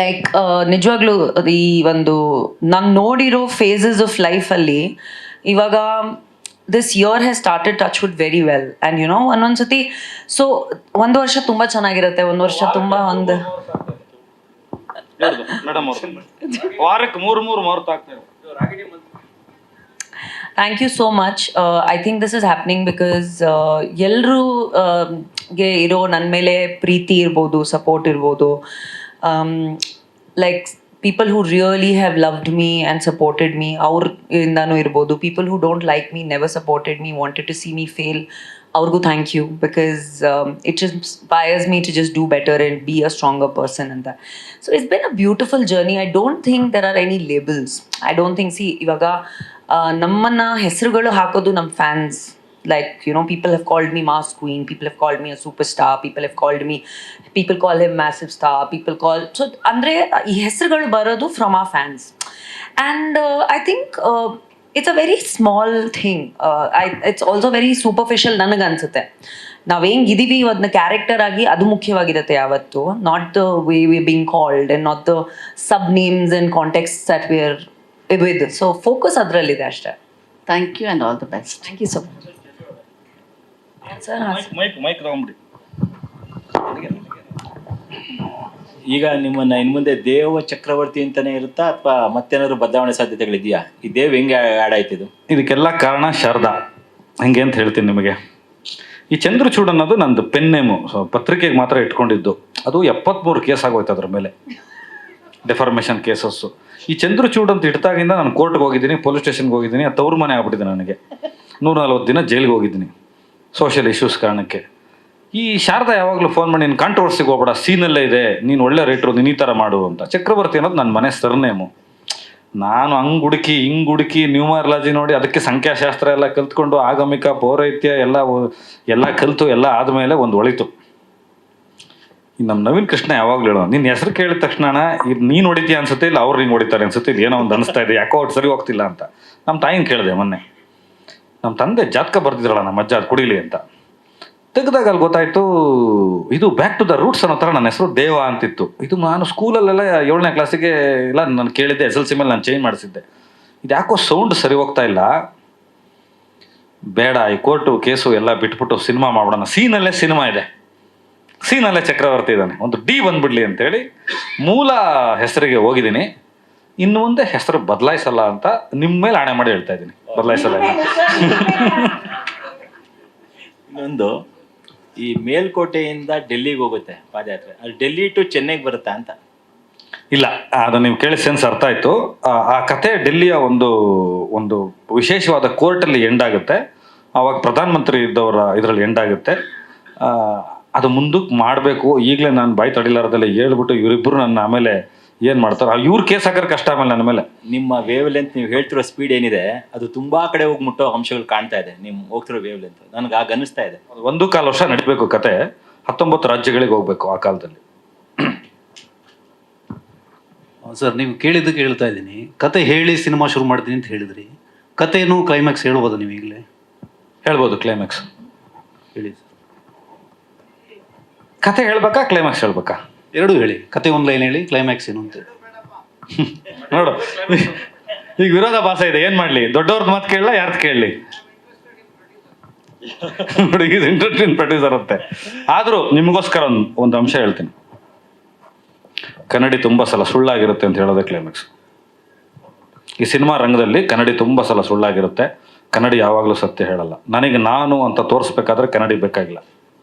Like ನಿಜವಾಗ್ಲೂ ಈ ಒಂದು ನಾನು ನೋಡಿರೋ ಫೇಸಸ್ ಆಫ್ ಲೈಫಲ್ಲಿ ಇವಾಗ this year has started touchwood very well, and you know ಒಂದೊಂದ್ಸತಿ ಸೊ ಒಂದು ವರ್ಷ ತುಂಬ ಚೆನ್ನಾಗಿರುತ್ತೆ, ಒಂದು ವರ್ಷ ತುಂಬ ಒಂದು ವಾರಕ್ಕೆ ಮೂರು ಮಾರುತ ಆಗ್ತದೆ. Thank you so much. I think this is happening because ಎಲ್ಲರೂ ಗೆ ಇರೋ ನನ್ನ ಮೇಲೆ ಪ್ರೀತಿ ಇರ್ಬೋದು, ಸಪೋರ್ಟ್ ಇರ್ಬೋದು, like people who really have loved me and supported me, ಅವ್ರಿಂದನೂ ಇರ್ಬೋದು. people who don't like me, never supported me, wanted to see me fail, ಅವ್ರಿಗೂ thank you, because it just inspires me to just do better and be a stronger person and that. So it's been a beautiful journey. I don't think there are any labels. I don't think, see, ಇವಾಗ ನಮ್ಮನ್ನ ಹೆಸರುಗಳು ಹಾಕೋದು ನಮ್ಮ fans. Like, you know, people have called me Mass Queen, people have called me a superstar, people call him massive star, so andre ee hesarugalu barodu from our fans. And I think it's a very small thing. It's also very superficial ನನಗೆ ಅನ್ಸುತ್ತೆ. ನಾವು ಹೆಂಗಿದೀವಿ ಅದನ್ನ character ಆಗಿ ಅದು ಮುಖ್ಯವಾಗಿರುತ್ತೆ ಯಾವತ್ತು, not the way we being called and not the sub names and context that we are with. So focus ಅದರಲ್ಲಿದೆ ಅಷ್ಟೇ. Thank you and all the best. Thank you so much sir. Mike ತಗೊಂಬಿಡಿ. ಈಗ ನಿಮ್ಮನ್ನ ಇನ್ನು ಮುಂದೆ ದೇವ ಚಕ್ರವರ್ತಿ ಅಂತಾನೆ ಇರುತ್ತಾ ಅಥವಾ ಮತ್ತೇನಾದ್ರು ಬದಲಾವಣೆ ಸಾಧ್ಯತೆಗಳಿದೆಯಾ? ಈ ದೇವ್ ಹೆಂಗೆ ಆ್ಯಡ್ ಆಯ್ತಿದು? ಇದಕ್ಕೆಲ್ಲ ಕಾರಣ ಶಾರದಾ. ಹೆಂಗೆ ಅಂತ ಹೇಳ್ತೀನಿ ನಿಮಗೆ. ಈ ಚಂದ್ರಚೂಡ್ ಅನ್ನೋದು ನಂದು ಪೆನ್ ನೇಮು, ಪತ್ರಿಕೆಗೆ ಮಾತ್ರ ಇಟ್ಕೊಂಡಿದ್ದು. ಅದು 73 ಕೇಸ್ ಆಗೋಯ್ತು ಅದ್ರ ಮೇಲೆ, ಡೆಫಾರ್ಮೇಷನ್ ಕೇಸಸ್ಸು. ಈ ಚಂದ್ರಚೂಡ್ ಅಂತ ಇಟ್ಟಾಗಿಂದ ನಾನು ಕೋರ್ಟ್ಗೆ ಹೋಗಿದ್ದೀನಿ, ಪೊಲೀಸ್ ಸ್ಟೇಷನ್ಗೆ ಹೋಗಿದ್ದೀನಿ, ತವ್ರ ಮನೆ ಆಗ್ಬಿಟ್ಟಿದೆ ನನಗೆ. 140 ದಿನ ಜೈಲಿಗೆ ಹೋಗಿದ್ದೀನಿ ಸೋಷಿಯಲ್ ಇಶ್ಯೂಸ್ ಕಾರಣಕ್ಕೆ. ಈ ಶಾರದಾ ಯಾವಾಗಲೂ ಫೋನ್ ಮಾಡಿ, ನೀನು ಕಾಂಟ್ರವರ್ಸಿಗೆ ಹೋಗ್ಬೇಡ, ಸೀನಲ್ಲೇ ಇದೆ, ನೀನು ಒಳ್ಳೆ ರೈಟ್ರು, ನೀನು ಈ ಥರ ಮಾಡು ಅಂತ. ಚಕ್ರವರ್ತಿ ಅನ್ನೋದು ನನ್ನ ಮನೆ ಸರ್ನೇಮು. ನಾನು ಹಂಗೆ ಹುಡುಕಿ ನ್ಯೂಮರಾಲಜಿ ನೋಡಿ ಅದಕ್ಕೆ ಸಂಖ್ಯಾಶಾಸ್ತ್ರ ಎಲ್ಲ ಕಲ್ತ್ಕೊಂಡು ಆಗಮಿಕ ಪೌರೈತ್ಯ ಎಲ್ಲ ಕಲಿತು ಎಲ್ಲ ಆದಮೇಲೆ ಒಂದು ಒಳಿತು. ನಮ್ಮ ನವೀನ್ ಕೃಷ್ಣ ಯಾವಾಗ್ಲೂ ಹೇಳೋ, ನಿನ್ನ ಹೆಸರು ಕೇಳಿದ ತಕ್ಷಣ ಇದು ನೀನು ಹೊಡಿತೀಯ ಅನ್ಸುತ್ತೆ, ಇಲ್ಲ ಅವ್ರು ಹಿಂಗೆ ಹೊಡಿತಾರೆ ಅನ್ಸುತ್ತೆ, ಇಲ್ಲಿ ಏನೋ ಒಂದು ಅನಿಸ್ತಾ ಇದೆ, ಯಾಕೋ ಅವ್ರು ಸರಿ ಹೋಗ್ತಿಲ್ಲ ಅಂತ. ನಮ್ಮ ತಾಯಿನ ಕೇಳಿದೆ ಮೊನ್ನೆ, ನಮ್ಮ ತಂದೆ ಜಾತಕ ಬರ್ದಿದ್ರಲ್ಲ ನಮ್ಮ ಅಜ್ಜ ಅದು ಕುಡಿಲಿ ಅಂತ. ತೆಗೆದಾಗ ಅಲ್ಲಿ ಗೊತ್ತಾಯ್ತು, ಇದು ಬ್ಯಾಕ್ ಟು ದ ರೂಟ್ಸ್ ಅನ್ನೋ ಥರ ನನ್ನ ಹೆಸರು ದೇವ ಅಂತಿತ್ತು. ಇದು ನಾನು ಸ್ಕೂಲಲ್ಲೆಲ್ಲ 7ನೇ ಕ್ಲಾಸಿಗೆ ಇಲ್ಲ ನಾನು ಕೇಳಿದ್ದೆ, SLC ಮೇಲೆ ನಾನು ಚೇಂಜ್ ಮಾಡಿಸಿದ್ದೆ. ಇದು ಯಾಕೋ ಸೌಂಡ್ ಸರಿ ಹೋಗ್ತಾ ಇಲ್ಲ, ಬೇಡ ಈ ಕೋರ್ಟು ಕೇಸು ಎಲ್ಲ ಬಿಟ್ಬಿಟ್ಟು ಸಿನಿಮಾ ಮಾಡೋಣ. ಸೀನಲ್ಲೇ ಸಿನಿಮಾ ಇದೆ, ಸೀನಲ್ಲೇ ಚಕ್ರವರ್ತಿ ಇದ್ದಾನೆ, ಒಂದು ಡಿ ಬಂದ್ಬಿಡ್ಲಿ ಅಂತೇಳಿ ಮೂಲ ಹೆಸರಿಗೆ ಹೋಗಿದ್ದೀನಿ. ಇನ್ನು ಮುಂದೆ ಹೆಸರು ಬದಲಾಯಿಸಲ್ಲ ಅಂತ ನಿಮ್ಮ ಮೇಲೆ ಆಣೆ ಮಾಡಿ ಹೇಳ್ತಾ ಇದ್ದೀನಿ, ಬದಲಾಯಿಸಲ್ಲ. ಇನ್ನೊಂದು, ಈ ಮೇಲ್ಕೋಟೆಯಿಂದ ಡೆಲ್ಲಿಗೆ ಹೋಗುತ್ತೆ ಪಾದಯಾತ್ರೆ, ಅಲ್ಲಿ ಡೆಲ್ಲಿ ಟು ಚೆನ್ನೈಗೆ ಬರುತ್ತಾ ಅಂತ. ಇಲ್ಲ, ಅದು ನೀವು ಕೇಳಿ ಸೆನ್ಸ್ ಅರ್ಥ ಆಯ್ತು. ಆ ಕತೆ ಡೆಲ್ಲಿಯ ಒಂದು ವಿಶೇಷವಾದ ಕೋರ್ಟಲ್ಲಿ ಎಂಡ್ ಆಗುತ್ತೆ. ಆವಾಗ ಪ್ರಧಾನಮಂತ್ರಿ ಇದ್ದವರ ಇದರಲ್ಲಿ ಎಂಡ್ ಆಗುತ್ತೆ. ಅದು ಮುಂದಕ್ಕೆ ಮಾಡಬೇಕು. ಈಗಲೇ ನಾನು ಬಾಯಿ ತಡಿಲಾರದಲ್ಲೇ ಹೇಳ್ಬಿಟ್ಟು ಇವರಿಬ್ಬರು ನನ್ನ ಆಮೇಲೆ ಏನು ಮಾಡ್ತಾರೆ, ಇವ್ರು ಕೇಸ್ ಹಾಕೋರು ಕಷ್ಟ ಆಮೇಲೆ ನನ್ನ ಮೇಲೆ. ನಿಮ್ಮ ವೇವ್ ಲೆಂತ್, ನೀವು ಹೇಳ್ತಿರೋ ಸ್ಪೀಡ್ ಏನಿದೆ ಅದು ತುಂಬಾ ಕಡೆ ಹೋಗಿ ಮುಟ್ಟೋ ಅಂಶಗಳು ಕಾಣ್ತಾ ಇದೆ ನಿಮ್ಮ ಹೋಗ್ತಿರೋ ವೇವ್ ಲೆಂತ್. ನನಗೆ ಆಗ ಅನಿಸ್ತಾ ಇದೆ 1.25 ವರ್ಷ ನಡಿಬೇಕು ಕತೆ, 19 ರಾಜ್ಯಗಳಿಗೆ ಹೋಗ್ಬೇಕು ಆ ಕಾಲದಲ್ಲಿ. ಸರ್, ನೀವು ಕೇಳಿದ್ದಕ್ಕೆ ಹೇಳ್ತಾ ಇದ್ದೀನಿ. ಕತೆ ಹೇಳಿ ಸಿನಿಮಾ ಶುರು ಮಾಡ್ತೀನಿ ಅಂತ ಹೇಳಿದ್ರಿ. ಕತೆನೂ ಕ್ಲೈಮ್ಯಾಕ್ಸ್ ಹೇಳ್ಬೋದು ನೀವು ಈಗಲೇ? ಹೇಳ್ಬೋದು. ಕ್ಲೈಮ್ಯಾಕ್ಸ್ ಹೇಳಿ ಸರ್. ಕತೆ ಹೇಳ್ಬೇಕಾ ಕ್ಲೈಮ್ಯಾಕ್ಸ್ ಹೇಳ್ಬೇಕಾ? ಎರಡೂ ಹೇಳಿ. ಕತೆ ಒಂದು ಲೈನ್ ಹೇಳಿ, ಕ್ಲೈಮ್ಯಾಕ್ಸ್ ಏನು ಅಂತ. ನೋಡು, ಈಗ ವಿರೋಧಾಭಾಸ ಇದೆ, ಏನ್ ಮಾಡ್ಲಿ? ದೊಡ್ಡವ್ರದ್ದು ಮಾತು ಕೇಳಲ್ಲ, ಯಾರ್ದು ಕೇಳಲಿ? ನೋಡಿ, ಇದು ಇಂಟರ್ಟೈನ್ ಪ್ರೊಡ್ಯೂಸರ್ ಅಂತೆ. ಆದ್ರೂ ನಿಮಗೋಸ್ಕರ ಒಂದು ಅಂಶ ಹೇಳ್ತೀನಿ. ಕನ್ನಡಿ ತುಂಬ ಸಲ ಸುಳ್ಳಾಗಿರುತ್ತೆ ಅಂತ ಹೇಳೋದೇ ಕ್ಲೈಮ್ಯಾಕ್ಸ್. ಈ ಸಿನಿಮಾ ರಂಗದಲ್ಲಿ ಕನ್ನಡಿ ತುಂಬ ಸಲ ಸುಳ್ಳಾಗಿರುತ್ತೆ, ಕನ್ನಡಿ ಯಾವಾಗಲೂ ಸತ್ಯ ಹೇಳಲ್ಲ. ನನಗೆ ನಾನು ಅಂತ ತೋರಿಸ್ಬೇಕಾದ್ರೆ ಕನ್ನಡಿ ಬೇಕಾಗಿಲ್ಲ,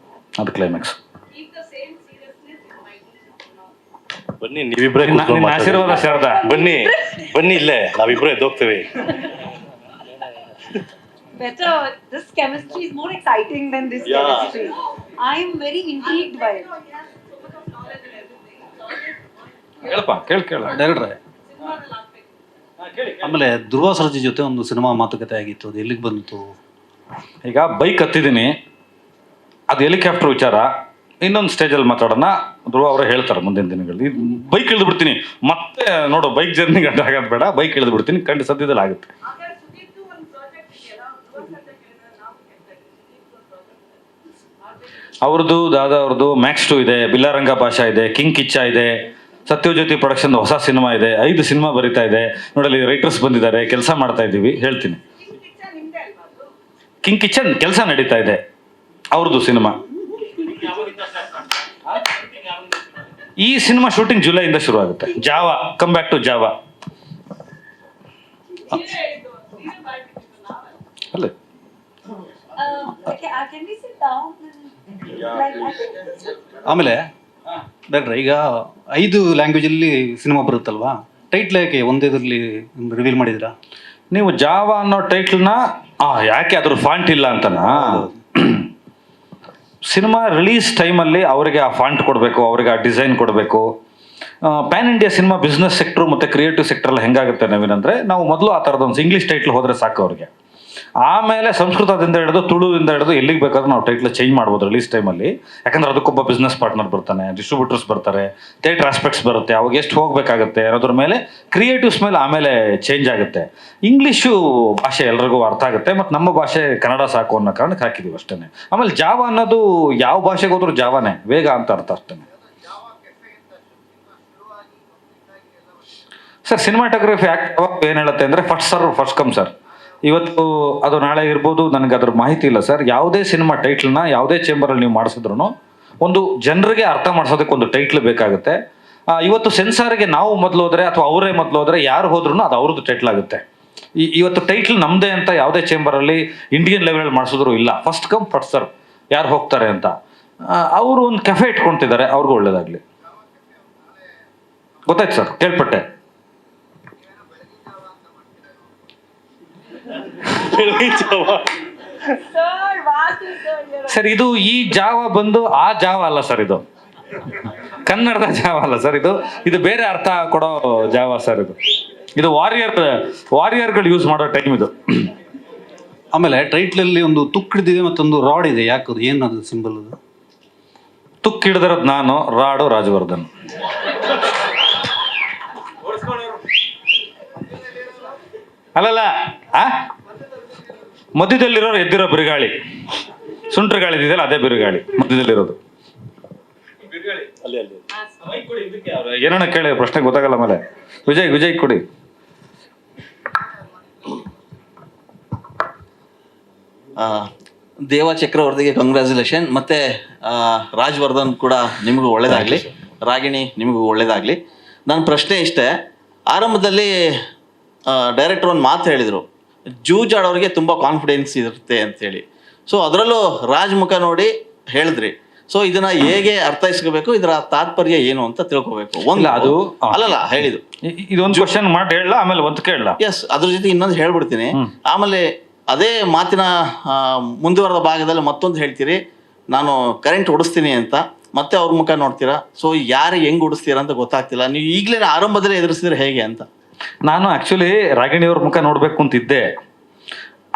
ಅದು ಕ್ಲೈಮ್ಯಾಕ್ಸ್. ಬನ್ನಿ, ನೀವಿಬ್ರೇ ನಿನ್ನ ಆಶೀರ್ವಾದ ಶಾರದಾ. ಬನ್ನಿ ಬನ್ನಿ, ಇಲ್ಲೇ ನಾವಿಬ್ರೇ ಎದ್ದೋಗ್ತೀವಿ. Better, this chemistry is more exciting than this chemistry. I am very intrigued by it. ಹೇಳಪ್ಪ, ಕೇಳ ಡೈರೆಕ್ಟ್ರೆ, ಆಮೇಲೆ ಧ್ರುವ ಸರ್ಜಿ ಜೊತೆ ಒಂದು ಸಿನಿಮಾ ಮಾತುಕತೆ ಆಗಿತ್ತು, ಅದು ಎಲ್ಲಿಗೆ ಬಂತು? ಈಗ ಬೈಕ್ ಹತ್ತಿದ್ದೀನಿ, ಅದು ಹೆಲಿಕಾಪ್ಟರ್ ವಿಚಾರ ಇನ್ನೊಂದು ಸ್ಟೇಜಲ್ಲಿ ಮಾತಾಡೋಣ. ಧ್ರುವ ಅವರೇ ಹೇಳ್ತಾರೆ ಮುಂದಿನ ದಿನಗಳಲ್ಲಿ. ಬೈಕ್ ಇಳಿದು ಬಿಡ್ತೀನಿ ಮತ್ತೆ, ನೋಡು ಬೈಕ್ ಜರ್ನಿ ಗಂಟೆ ಆಗೋದು ಬೇಡ, ಬೈಕ್ ಇಳಿದು ಬಿಡ್ತೀನಿ, ಖಂಡಿತ ಸದ್ಯದಲ್ಲಿ ಆಗುತ್ತೆ. ಅವ್ರದ್ದು, ದಾದಾ ಅವ್ರದ್ದು ಮ್ಯಾಕ್ಸ್ 2 ಇದೆ, ಬಿಲ್ಲಾರಂಗ ಭಾಷಾ ಇದೆ, ಕಿಂಗ್ ಕಿಚ್ಚ ಇದೆ, ಸತ್ಯಜ್ಯೋತಿ ಪ್ರೊಡಕ್ಷನ್ ಹೊಸ ಸಿನಿಮಾ ಇದೆ, 5 ಸಿನಿಮಾ ಬರೀತಾ ಇದೆ. ನೋಡಲ್ಲಿ ರೈಟರ್ಸ್ ಬಂದಿದ್ದಾರೆ, ಕೆಲಸ ಮಾಡ್ತಾ ಇದ್ದೀವಿ. ಹೇಳ್ತೀನಿ, ಕಿಂಗ್ ಕಿಚನ್ ಕೆಲಸ ನಡೀತಾ ಇದೆ, ಅವ್ರದ್ದು ಸಿನಿಮಾ. ಈ ಸಿನಿಮಾ ಶೂಟಿಂಗ್ ಜುಲೈಯಿಂದ ಶುರು ಆಗುತ್ತೆ. Jawa, come back to Jawa. ಅಲ್ಲೇ ಆಮೇಲೆ ಡೈರೆಕ್ಟ್ರೆ, ಈಗ 5 ಲ್ಯಾಂಗ್ವೇಜಲ್ಲಿ ಸಿನಿಮಾ ಬರುತ್ತಲ್ವಾ, ಟೈಟ್ಲ್ ಯಾಕೆ ಒಂದೇದ್ರಲ್ಲಿ ರಿವೀಲ್ ಮಾಡಿದಿರಾ ನೀವು? ಜಾವಾ ಅನ್ನೋ ಟೈಟ್ಲ್ನ ಯಾಕೆ ಅದ್ರ ಫಾಂಟ್ ಇಲ್ಲ ಅಂತನಾ? ಸಿನಿಮಾ ರಿಲೀಸ್ ಟೈಮಲ್ಲಿ ಅವರಿಗೆ ಆ ಫಾಂಟ್ ಕೊಡಬೇಕು, ಅವರಿಗೆ ಆ ಡಿಸೈನ್ ಕೊಡಬೇಕು. PAN India cinema business sector ಮತ್ತು ಕ್ರಿಯೇಟಿವ್ ಸೆಕ್ಟ್ರಲ್ಲಿ ಹೆಂಗಾಗುತ್ತೆ ನವೀನಂದರೆ, ನಾವು ಮೊದಲು ಆ ಥರದೊಂದು ಇಂಗ್ಲೀಷ್ ಟೈಟ್ಲ್ ಹೋದರೆ ಸಾಕು ಅವ್ರಿಗೆ. ಆಮೇಲೆ ಸಂಸ್ಕೃತದಿಂದ ಹಿಡಿದು ತುಳುವಿಂದ ಹಿಡಿದು ಎಲ್ಲಿಗೆ ಬೇಕಾದ್ರೂ ನಾವು ಟೈಟ್ಲ್ ಚೇಂಜ್ ಮಾಡ್ಬೋದು ರಿಲೀಸ್ ಟೈಮಲ್ಲಿ. ಯಾಕಂದ್ರೆ ಅದಕ್ಕೊಬ್ಬ ಬಿಸ್ನೆಸ್ ಪಾರ್ಟ್ನರ್ ಬರ್ತಾನೆ, ಡಿಸ್ಟ್ರಿಬ್ಯೂಟರ್ಸ್ ಬರ್ತಾರೆ, ಥಿಯೇಟರ್ ಆಸ್ಪೆಕ್ಟ್ಸ್ ಬರುತ್ತೆ, ಅವಾಗ ಎಷ್ಟು ಹೋಗಬೇಕಾಗುತ್ತೆ ಅನ್ನೋದ್ರ ಮೇಲೆ, ಕ್ರಿಯೇಟಿವ್ಸ್ ಮೇಲೆ ಆಮೇಲೆ ಚೇಂಜ್ ಆಗುತ್ತೆ. ಇಂಗ್ಲೀಷು ಭಾಷೆ ಎಲ್ರಿಗೂ ಅರ್ಥ ಆಗುತ್ತೆ, ಮತ್ತು ನಮ್ಮ ಭಾಷೆ ಕನ್ನಡ ಸಾಕು ಅನ್ನೋ ಕಾರಣಕ್ಕೆ ಹಾಕಿದ್ದೀವಿ ಅಷ್ಟೇ. ಆಮೇಲೆ ಜಾವಾ ಅನ್ನೋದು ಯಾವ ಭಾಷೆಗೆ ಹೋದ್ರೂ ಜಾವಾನೇ, ವೇಗ ಅಂತ ಅರ್ಥ ಅಷ್ಟೇ. ಸರ್, ಸಿನಿಮಾಟೋಗ್ರಫಿ ಆ್ಯಕ್ಟ್ ಏನು ಹೇಳುತ್ತೆ ಅಂದರೆ, first serve first come sir. ಇವತ್ತು ಅದು ನಾಳೆ ಇರ್ಬೋದು, ನನಗೆ ಅದ್ರ ಮಾಹಿತಿ ಇಲ್ಲ ಸರ್. ಯಾವುದೇ ಸಿನಿಮಾ ಟೈಟ್ಲ್ನ ಯಾವುದೇ ಚೇಂಬರಲ್ಲಿ ನೀವು ಮಾಡಿಸಿದ್ರು ಒಂದು ಜನರಿಗೆ ಅರ್ಥ ಮಾಡಿಸೋದಕ್ಕೆ ಒಂದು ಟೈಟ್ಲ್ ಬೇಕಾಗುತ್ತೆ. ಇವತ್ತು ಸೆನ್ಸಾರ್ಗೆ ನಾವು ಮೊದಲು ಹೋದರೆ ಅಥವಾ ಅವರೇ ಮೊದಲು ಹೋದರೆ ಯಾರು ಹೋದ್ರೂ ಅದು ಅವ್ರದ್ದು ಟೈಟ್ಲ್ ಆಗುತ್ತೆ. ಇವತ್ತು ಟೈಟ್ಲ್ ನಮ್ಮದೇ ಅಂತ ಯಾವುದೇ ಚೇಂಬರಲ್ಲಿ ಇಂಡಿಯನ್ ಲೆವೆಲಲ್ಲಿ ಮಾಡಿಸಿದ್ರು ಇಲ್ಲ. ಫಸ್ಟ್ ಕಮ್ ಫಸ್ಟ್ ಸರ್ವ್, ಯಾರು ಹೋಗ್ತಾರೆ ಅಂತ. ಅವರು ಒಂದು ಕೆಫೆ ಇಟ್ಕೊಳ್ತಿದ್ದಾರೆ, ಅವ್ರಿಗೂ ಒಳ್ಳೇದಾಗಲಿ. ಗೊತ್ತಾಯ್ತು ಸರ್, ಕೇಳ್ಪಟ್ಟೆ. ಸರ್, ಇದು ಈ ಜಾವ ಬಂದು ಆ ಜಾವ ಅಲ್ಲ ಸರ್, ಇದು ಕನ್ನಡದ ಜಾವ ಅಲ್ಲ ಸರ್, ಇದು ಬೇರೆ ಅರ್ಥ ಕೊಡೋ ಜಾವ ಸರ್. ಇದು ವಾರಿಯರ್ಗಳು ಯೂಸ್ ಮಾಡೋ ಟೈಮ್ ಇದು. ಆಮೇಲೆ ಟೈಟ್ಲಲ್ಲಿ ಒಂದು ತುಕ್ಕಿಡಿದೆ ಮತ್ತೊಂದು ರಾಡ್ ಇದೆ, ಯಾಕದು? ಏನದು ಸಿಂಬಲ್? ಅದು ತುಕ್ಕಿಡ್ದಿರೋದು ನಾನು, ರಾಡು ರಾಜವರ್ಧನ್. ಅಲ್ಲಲ್ಲ, ಮಧ್ಯದಲ್ಲಿರೋರು ಎದ್ದಿರೋ ಬಿರುಗಾಳಿ, ಸುಂಟ್ರ ಗಾಳಿ ಇದೆಯಲ್ಲ ಅದೇ ಬಿರುಗಾಳಿ ಮಧ್ಯದಲ್ಲಿರೋದು. ಏನನ್ನ ಕೇಳಿ ಪ್ರಶ್ನೆ ಗೊತ್ತಾಗಲ್ಲ. ಆಮೇಲೆ ವಿಜಯ್ ಕೊಡಿ. ದೇವ ಚಕ್ರವರ್ತಿಗೆ ಕಂಗ್ರ್ಯಾಚುಲೇಷನ್. ಮತ್ತೆ ರಾಜವರ್ಧನ್ ಕೂಡ ನಿಮಗೂ ಒಳ್ಳೇದಾಗಲಿ, ರಾಗಿಣಿ ನಿಮಗೂ ಒಳ್ಳೇದಾಗಲಿ. ನನ್ನ ಪ್ರಶ್ನೆ ಇಷ್ಟೇ, ಆರಂಭದಲ್ಲಿ ಡೈರೆಕ್ಟರ್ ಒಂದು ಮಾತು ಹೇಳಿದರು, ಜೂಜಾಡೋರಿಗೆ ತುಂಬ ಕಾನ್ಫಿಡೆನ್ಸ್ ಇರುತ್ತೆ ಅಂತೇಳಿ. ಸೊ ಅದರಲ್ಲೂ ರಾಜ್ ಮುಖ ನೋಡಿ ಹೇಳಿದ್ರಿ. ಸೊ ಇದನ್ನ ಹೇಗೆ ಅರ್ಥೈಸ್ಕೋಬೇಕು, ಇದರ ತಾತ್ಪರ್ಯ ಏನು ಅಂತ ತಿಳ್ಕೊಬೇಕು. ಅದು ಅಲ್ಲಲ್ಲ ಹೇಳಿದ್ದು, ಇದೊಂದು ಕ್ವಶನ್ ಮಾಡಿ ಹೇಳ, ಆಮೇಲೆ ಒಂದು ಕೇಳಲ್ಲ. ಎಸ್, ಅದ್ರ ಜೊತೆ ಇನ್ನೊಂದು ಹೇಳ್ಬಿಡ್ತೀನಿ. ಆಮೇಲೆ ಅದೇ ಮಾತಿನ ಮುಂದುವರೆದ ಭಾಗದಲ್ಲಿ ಮತ್ತೊಂದು ಹೇಳ್ತೀರಿ, ನಾನು ಕರೆಂಟ್ ಓಡಿಸ್ತೀನಿ ಅಂತ. ಮತ್ತೆ ಅವ್ರ ಮುಖ ನೋಡ್ತೀರಾ. ಸೊ ಯಾರಿಗೆ ಹೆಂಗ್ ಓಡಿಸ್ತೀರಾ ಅಂತ ಗೊತ್ತಾಗ್ತಿಲ್ಲ. ನೀವು ಈಗಲೇ ಆರಂಭದಲ್ಲೇ ಎದುರಿಸಿದ್ರೆ ಹೇಗೆ ಅಂತ. ನಾನು ಆಕ್ಚುಲಿ ರಾಗಿಣಿಯವ್ರ ಮುಖ ನೋಡ್ಬೇಕು ಅಂತಿದ್ದೆ.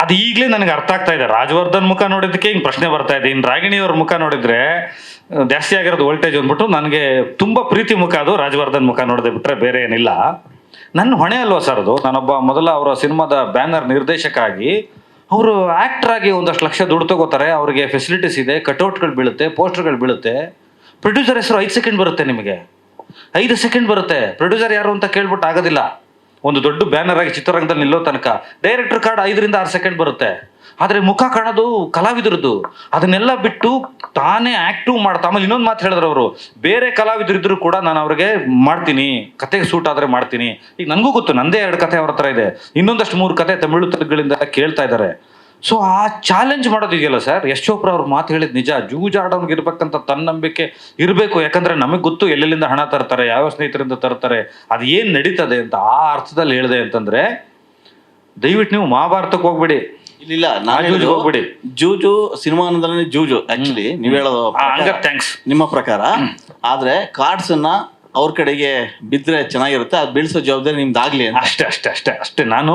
ಅದು ಈಗಲೇ ನನಗೆ ಅರ್ಥ ಆಗ್ತಾ ಇದೆ. ರಾಜವರ್ಧನ್ ಮುಖ ನೋಡಿದ್ದಕ್ಕೆ ಹಿಂಗೆ ಪ್ರಶ್ನೆ ಬರ್ತಾ ಇದೆ. ಇನ್ನು ರಾಗಿಣಿಯವ್ರ ಮುಖ ನೋಡಿದ್ರೆ ಜಾಸ್ತಿ ಆಗಿರೋದು ವೋಲ್ಟೇಜ್ ಅಂದ್ಬಿಟ್ಟು ನನಗೆ ತುಂಬಾ ಪ್ರೀತಿ ಮುಖ ಅದು. ರಾಜವರ್ಧನ್ ಮುಖ ನೋಡದೆ ಬಿಟ್ರೆ ಬೇರೆ ಏನಿಲ್ಲ. ನನ್ನ ಹೊಣೆ ಅಲ್ವಾ ಸರ್ ಅದು. ನಾನೊಬ್ಬ ಮೊದಲ ಅವರ ಸಿನಿಮಾದ ಬ್ಯಾನರ್ ನಿರ್ದೇಶಕ ಆಗಿ, ಅವರು ಆಕ್ಟರ್ ಆಗಿ ಒಂದಷ್ಟು ಲಕ್ಷ ದುಡ್ಡು ತಗೋತಾರೆ. ಅವ್ರಿಗೆ ಫೆಸಿಲಿಟೀಸ್ ಇದೆ, ಕಟೌಟ್ಗಳು ಬೀಳುತ್ತೆ, ಪೋಸ್ಟರ್ಗಳು ಬೀಳುತ್ತೆ. ಪ್ರೊಡ್ಯೂಸರ್ ಹೆಸರು 5 ಸೆಕೆಂಡ್ ಬರುತ್ತೆ, ನಿಮಗೆ 5 ಸೆಕೆಂಡ್ ಬರುತ್ತೆ. ಪ್ರೊಡ್ಯೂಸರ್ ಯಾರು ಅಂತ ಕೇಳ್ಬಿಟ್ಟು ಆಗೋದಿಲ್ಲ. ಒಂದು ದೊಡ್ಡ ಬ್ಯಾನರ್ ಆಗಿ ಚಿತ್ರರಂಗದಲ್ಲಿ ನಿಲ್ಲೋ ತನಕ ಡೈರೆಕ್ಟರ್ ಕಾರ್ಡ್ 5 ರಿಂದ 6 ಸೆಕೆಂಡ್ ಬರುತ್ತೆ. ಆದರೆ ಮುಖ ಕಾಣೋದು ಕಲಾವಿದರದ್ದು. ಅದನ್ನೆಲ್ಲ ಬಿಟ್ಟು ತಾನೇ ಆಕ್ಟಿವ್ ಮಾಡ್ತಾ. ಆಮೇಲೆ ಇನ್ನೊಂದು ಮಾತು ಹೇಳಿದ್ರು ಅವರು, ಬೇರೆ ಕಲಾವಿದರಿದ್ರು ಕೂಡ ನಾನು ಅವ್ರಿಗೆ ಮಾಡ್ತೀನಿ, ಕತೆಗೆ ಸೂಟ್ ಆದರೆ ಮಾಡ್ತೀನಿ. ಈಗ ನನಗೂ ಗೊತ್ತು, ನಂದೇ 2 ಕತೆ ಅವ್ರ ಹತ್ರ ಇದೆ, ಇನ್ನೊಂದಷ್ಟು 3 ಕತೆ ತಮಿಳು ತೆಲುಗುಗಳಿಂದ ಕೇಳ್ತಾ ಇದ್ದಾರೆ. ಸೊ ಆ ಚಾಲೆಂಜ್ ಮಾಡೋದಿದೆಯಲ್ಲ ಸರ್, ಯಶ್ ಚೋಪ್ರಾ ಅವ್ರು ಮಾತು ಹೇಳಿದ್ ನಿಜ. ಜೂಜಾಡೋನ್ಗೆ ಇರ್ಬೇಕಂತ ತನ್ನಂಬಿಕೆ ಇರಬೇಕು. ಯಾಕಂದ್ರೆ ನಮಗೆ ಗೊತ್ತು ಎಲ್ಲೆಲ್ಲಿಂದ ಹಣ ತರ್ತಾರೆ, ಯಾವ ಸ್ನೇಹಿತರಿಂದ ತರ್ತಾರೆ, ಅದು ಏನು ನಡೀತದೆ ಅಂತ. ಆ ಅರ್ಥದಲ್ಲಿ ಹೇಳಿದೆ ಅಂತಂದ್ರೆ, ದಯವಿಟ್ಟು ನೀವು ಮಹಾಭಾರತಕ್ಕೆ ಹೋಗ್ಬಿಡಿ, ಇಲ್ಲ ನಾನು ಹೋಗ್ಬಿಡಿ. ಜೂಜು ಸಿನಿಮಾ ಅನ್ನೋದ್ರಲ್ಲಿ ಜೂಜು ಆಕ್ಚುಲಿ ನೀವು ಹೇಳೋದು ಥ್ಯಾಂಕ್ಸ್ ನಿಮ್ಮ ಪ್ರಕಾರ. ಆದ್ರೆ ಕಾರ್ಡ್ಸ್ ಅನ್ನ ಅವ್ರ ಕಡೆಗೆ ಬಿದ್ರೆ ಚೆನ್ನಾಗಿರುತ್ತೆ, ಅದು ಬೀಳ್ಸೋ ಜವಾಬ್ದಾರಿ ನಿಮ್ದಾಗ್ಲಿ ಅಂತ. ಅಷ್ಟೇ. ನಾನು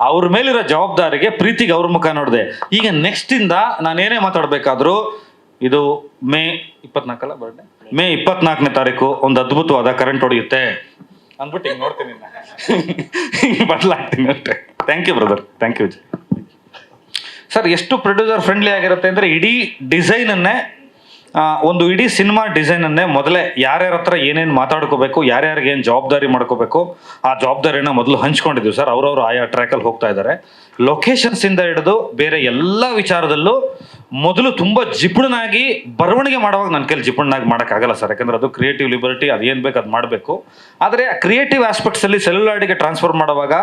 ಅವ್ರ ಮೇಲಿರೋ ಜವಾಬ್ದಾರಿಗೆ, ಪ್ರೀತಿಗೆ ಅವ್ರ ಮುಖ ನೋಡಿದೆ. ಈಗ ನೆಕ್ಸ್ಟ್ ಇಂದ ನಾನೇನೇ ಮಾತಾಡ್ಬೇಕಾದ್ರೂ, ಇದು ಮೇ 24 ಬರ್ಡೇ, ಮೇ 24ನೇ ತಾರೀಕು ಒಂದು ಅದ್ಭುತವಾದ ಕರೆಂಟ್ ಹೊಡೆಯುತ್ತೆ ಅಂದ್ಬಿಟ್ಟು ಹಿಂಗೆ ನೋಡ್ತೀನಿ, ಬದಲಾಗ್ತೀನಿ ಅಷ್ಟೇ. Thank you brother, thank you sir. ಎಷ್ಟು ಪ್ರೊಡ್ಯೂಸರ್ ಫ್ರೆಂಡ್ಲಿ ಆಗಿರುತ್ತೆ ಅಂದರೆ, ಇಡೀ ಡಿಸೈನನ್ನೇ, ಒಂದು ಇಡೀ ಸಿನಿಮಾ ಡಿಸೈನನ್ನೇ ಮೊದಲೇ ಯಾರ್ಯಾರ ಹತ್ರ ಏನೇನು ಮಾತಾಡ್ಕೋಬೇಕು, ಯಾರ್ಯಾರಿಗೆ ಏನು ಜವಾಬ್ದಾರಿ ಮಾಡ್ಕೋಬೇಕು, ಆ ಜವಾಬ್ದಾರಿನ ಮೊದಲು ಹಂಚ್ಕೊಂಡಿದ್ದೀವಿ ಸರ್. ಅವ್ರವ್ರು ಆಯಾ ಟ್ರ್ಯಾಕಲ್ಲಿ ಹೋಗ್ತಾ ಇದ್ದಾರೆ. ಲೊಕೇಶನ್ಸಿಂದ ಹಿಡಿದು ಬೇರೆ ಎಲ್ಲ ವಿಚಾರದಲ್ಲೂ ಮೊದಲು ತುಂಬ ಜಿಪುಣನಾಗಿ ಬರವಣಿಗೆ ಮಾಡುವಾಗ ನನ್ನ ಕೈಲಿ ಜಿಪುಣನಾಗಿ ಮಾಡೋಕ್ಕಾಗಲ್ಲ ಸರ್. ಯಾಕಂದ್ರೆ ಅದು ಕ್ರಿಯೇಟಿವ್ ಲಿಬರ್ಟಿ, ಅದು ಏನು ಬೇಕು ಅದು ಮಾಡಬೇಕು. ಆದರೆ ಕ್ರಿಯೇಟಿವ್ ಆಸ್ಪೆಕ್ಟ್ಸಲ್ಲಿ ಸೆಲ್ಯುಲಾರ್ಡಿಗೆ ಟ್ರಾನ್ಸ್ಫರ್ ಮಾಡುವಾಗ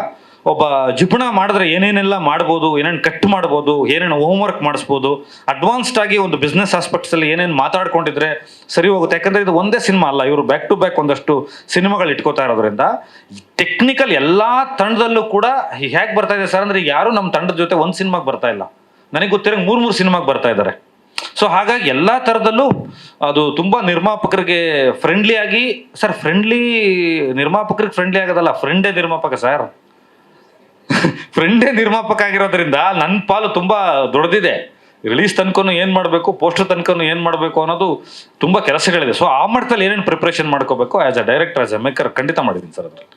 ಒಬ್ಬ ಜಿಪುಣ ಮಾಡಿದ್ರೆ ಏನೇನೆಲ್ಲ ಮಾಡ್ಬೋದು, ಏನೇನು ಕಟ್ ಮಾಡ್ಬೋದು, ಏನೇನು ಹೋಮ್ವರ್ಕ್ ಮಾಡಿಸ್ಬೋದು, ಅಡ್ವಾನ್ಸ್ಡ್ ಆಗಿ ಒಂದು ಬಿಸ್ನೆಸ್ ಆಸ್ಪೆಕ್ಟ್ಸಲ್ಲಿ ಏನೇನು ಮಾತಾಡ್ಕೊಂಡಿದ್ರೆ ಸರಿ ಹೋಗುತ್ತೆ. ಯಾಕಂದರೆ ಇದು ಒಂದೇ ಸಿನಿಮಾ ಅಲ್ಲ, ಇವರು ಬ್ಯಾಕ್ ಟು ಬ್ಯಾಕ್ ಒಂದಷ್ಟು ಸಿನಿಮಾಗಳು ಇಟ್ಕೋತಾ ಇರೋದ್ರಿಂದ ಟೆಕ್ನಿಕಲ್ ಎಲ್ಲ ತಂಡದಲ್ಲೂ ಕೂಡ ಹೇಗೆ ಬರ್ತಾ ಇದೆ ಸರ್ ಅಂದರೆ, ಯಾರು ನಮ್ಮ ತಂಡದ ಜೊತೆ ಒಂದು ಸಿನಿಮಾಗೆ ಬರ್ತಾ ಇಲ್ಲ, ನನಗೆ ಗೊತ್ತಿರೋ 3 ಸಿನಿಮಾಗೆ ಬರ್ತಾ ಇದ್ದಾರೆ. ಸೊ ಹಾಗಾಗಿ ಎಲ್ಲ ಥರದಲ್ಲೂ ಅದು ತುಂಬ ನಿರ್ಮಾಪಕರಿಗೆ ಫ್ರೆಂಡ್ಲಿ ಆಗಿ, ಸರ್ ಫ್ರೆಂಡ್ಲಿ ನಿರ್ಮಾಪಕರಿಗೆ ಫ್ರೆಂಡ್ಲಿ ಆಗೋದಲ್ಲ, ಫ್ರೆಂಡೇ ನಿರ್ಮಾಪಕ ಸರ್. ಫ್ರೆಂಡೇ ನಿರ್ಮಾಪಕ ಆಗಿರೋದ್ರಿಂದ ನನ್ನ ಪಾಲು ತುಂಬ ದೊಡ್ಡದಿದೆ. ರಿಲೀಸ್ ತನಕನೂ ಏನು ಮಾಡಬೇಕು, ಪೋಸ್ಟರ್ ತನಕನೂ ಏನು ಮಾಡಬೇಕು ಅನ್ನೋದು ತುಂಬ ಕೆಲಸಗಳಿದೆ. ಸೊ ಆ ಮಟ್ಟದಲ್ಲಿ ಏನೇನು ಪ್ರಿಪ್ರೇಷನ್ ಮಾಡ್ಕೋಬೇಕು as a director, as a maker ಖಂಡಿತ ಮಾಡಿದ್ದೀನಿ ಸರ್ ಅದರಲ್ಲಿ.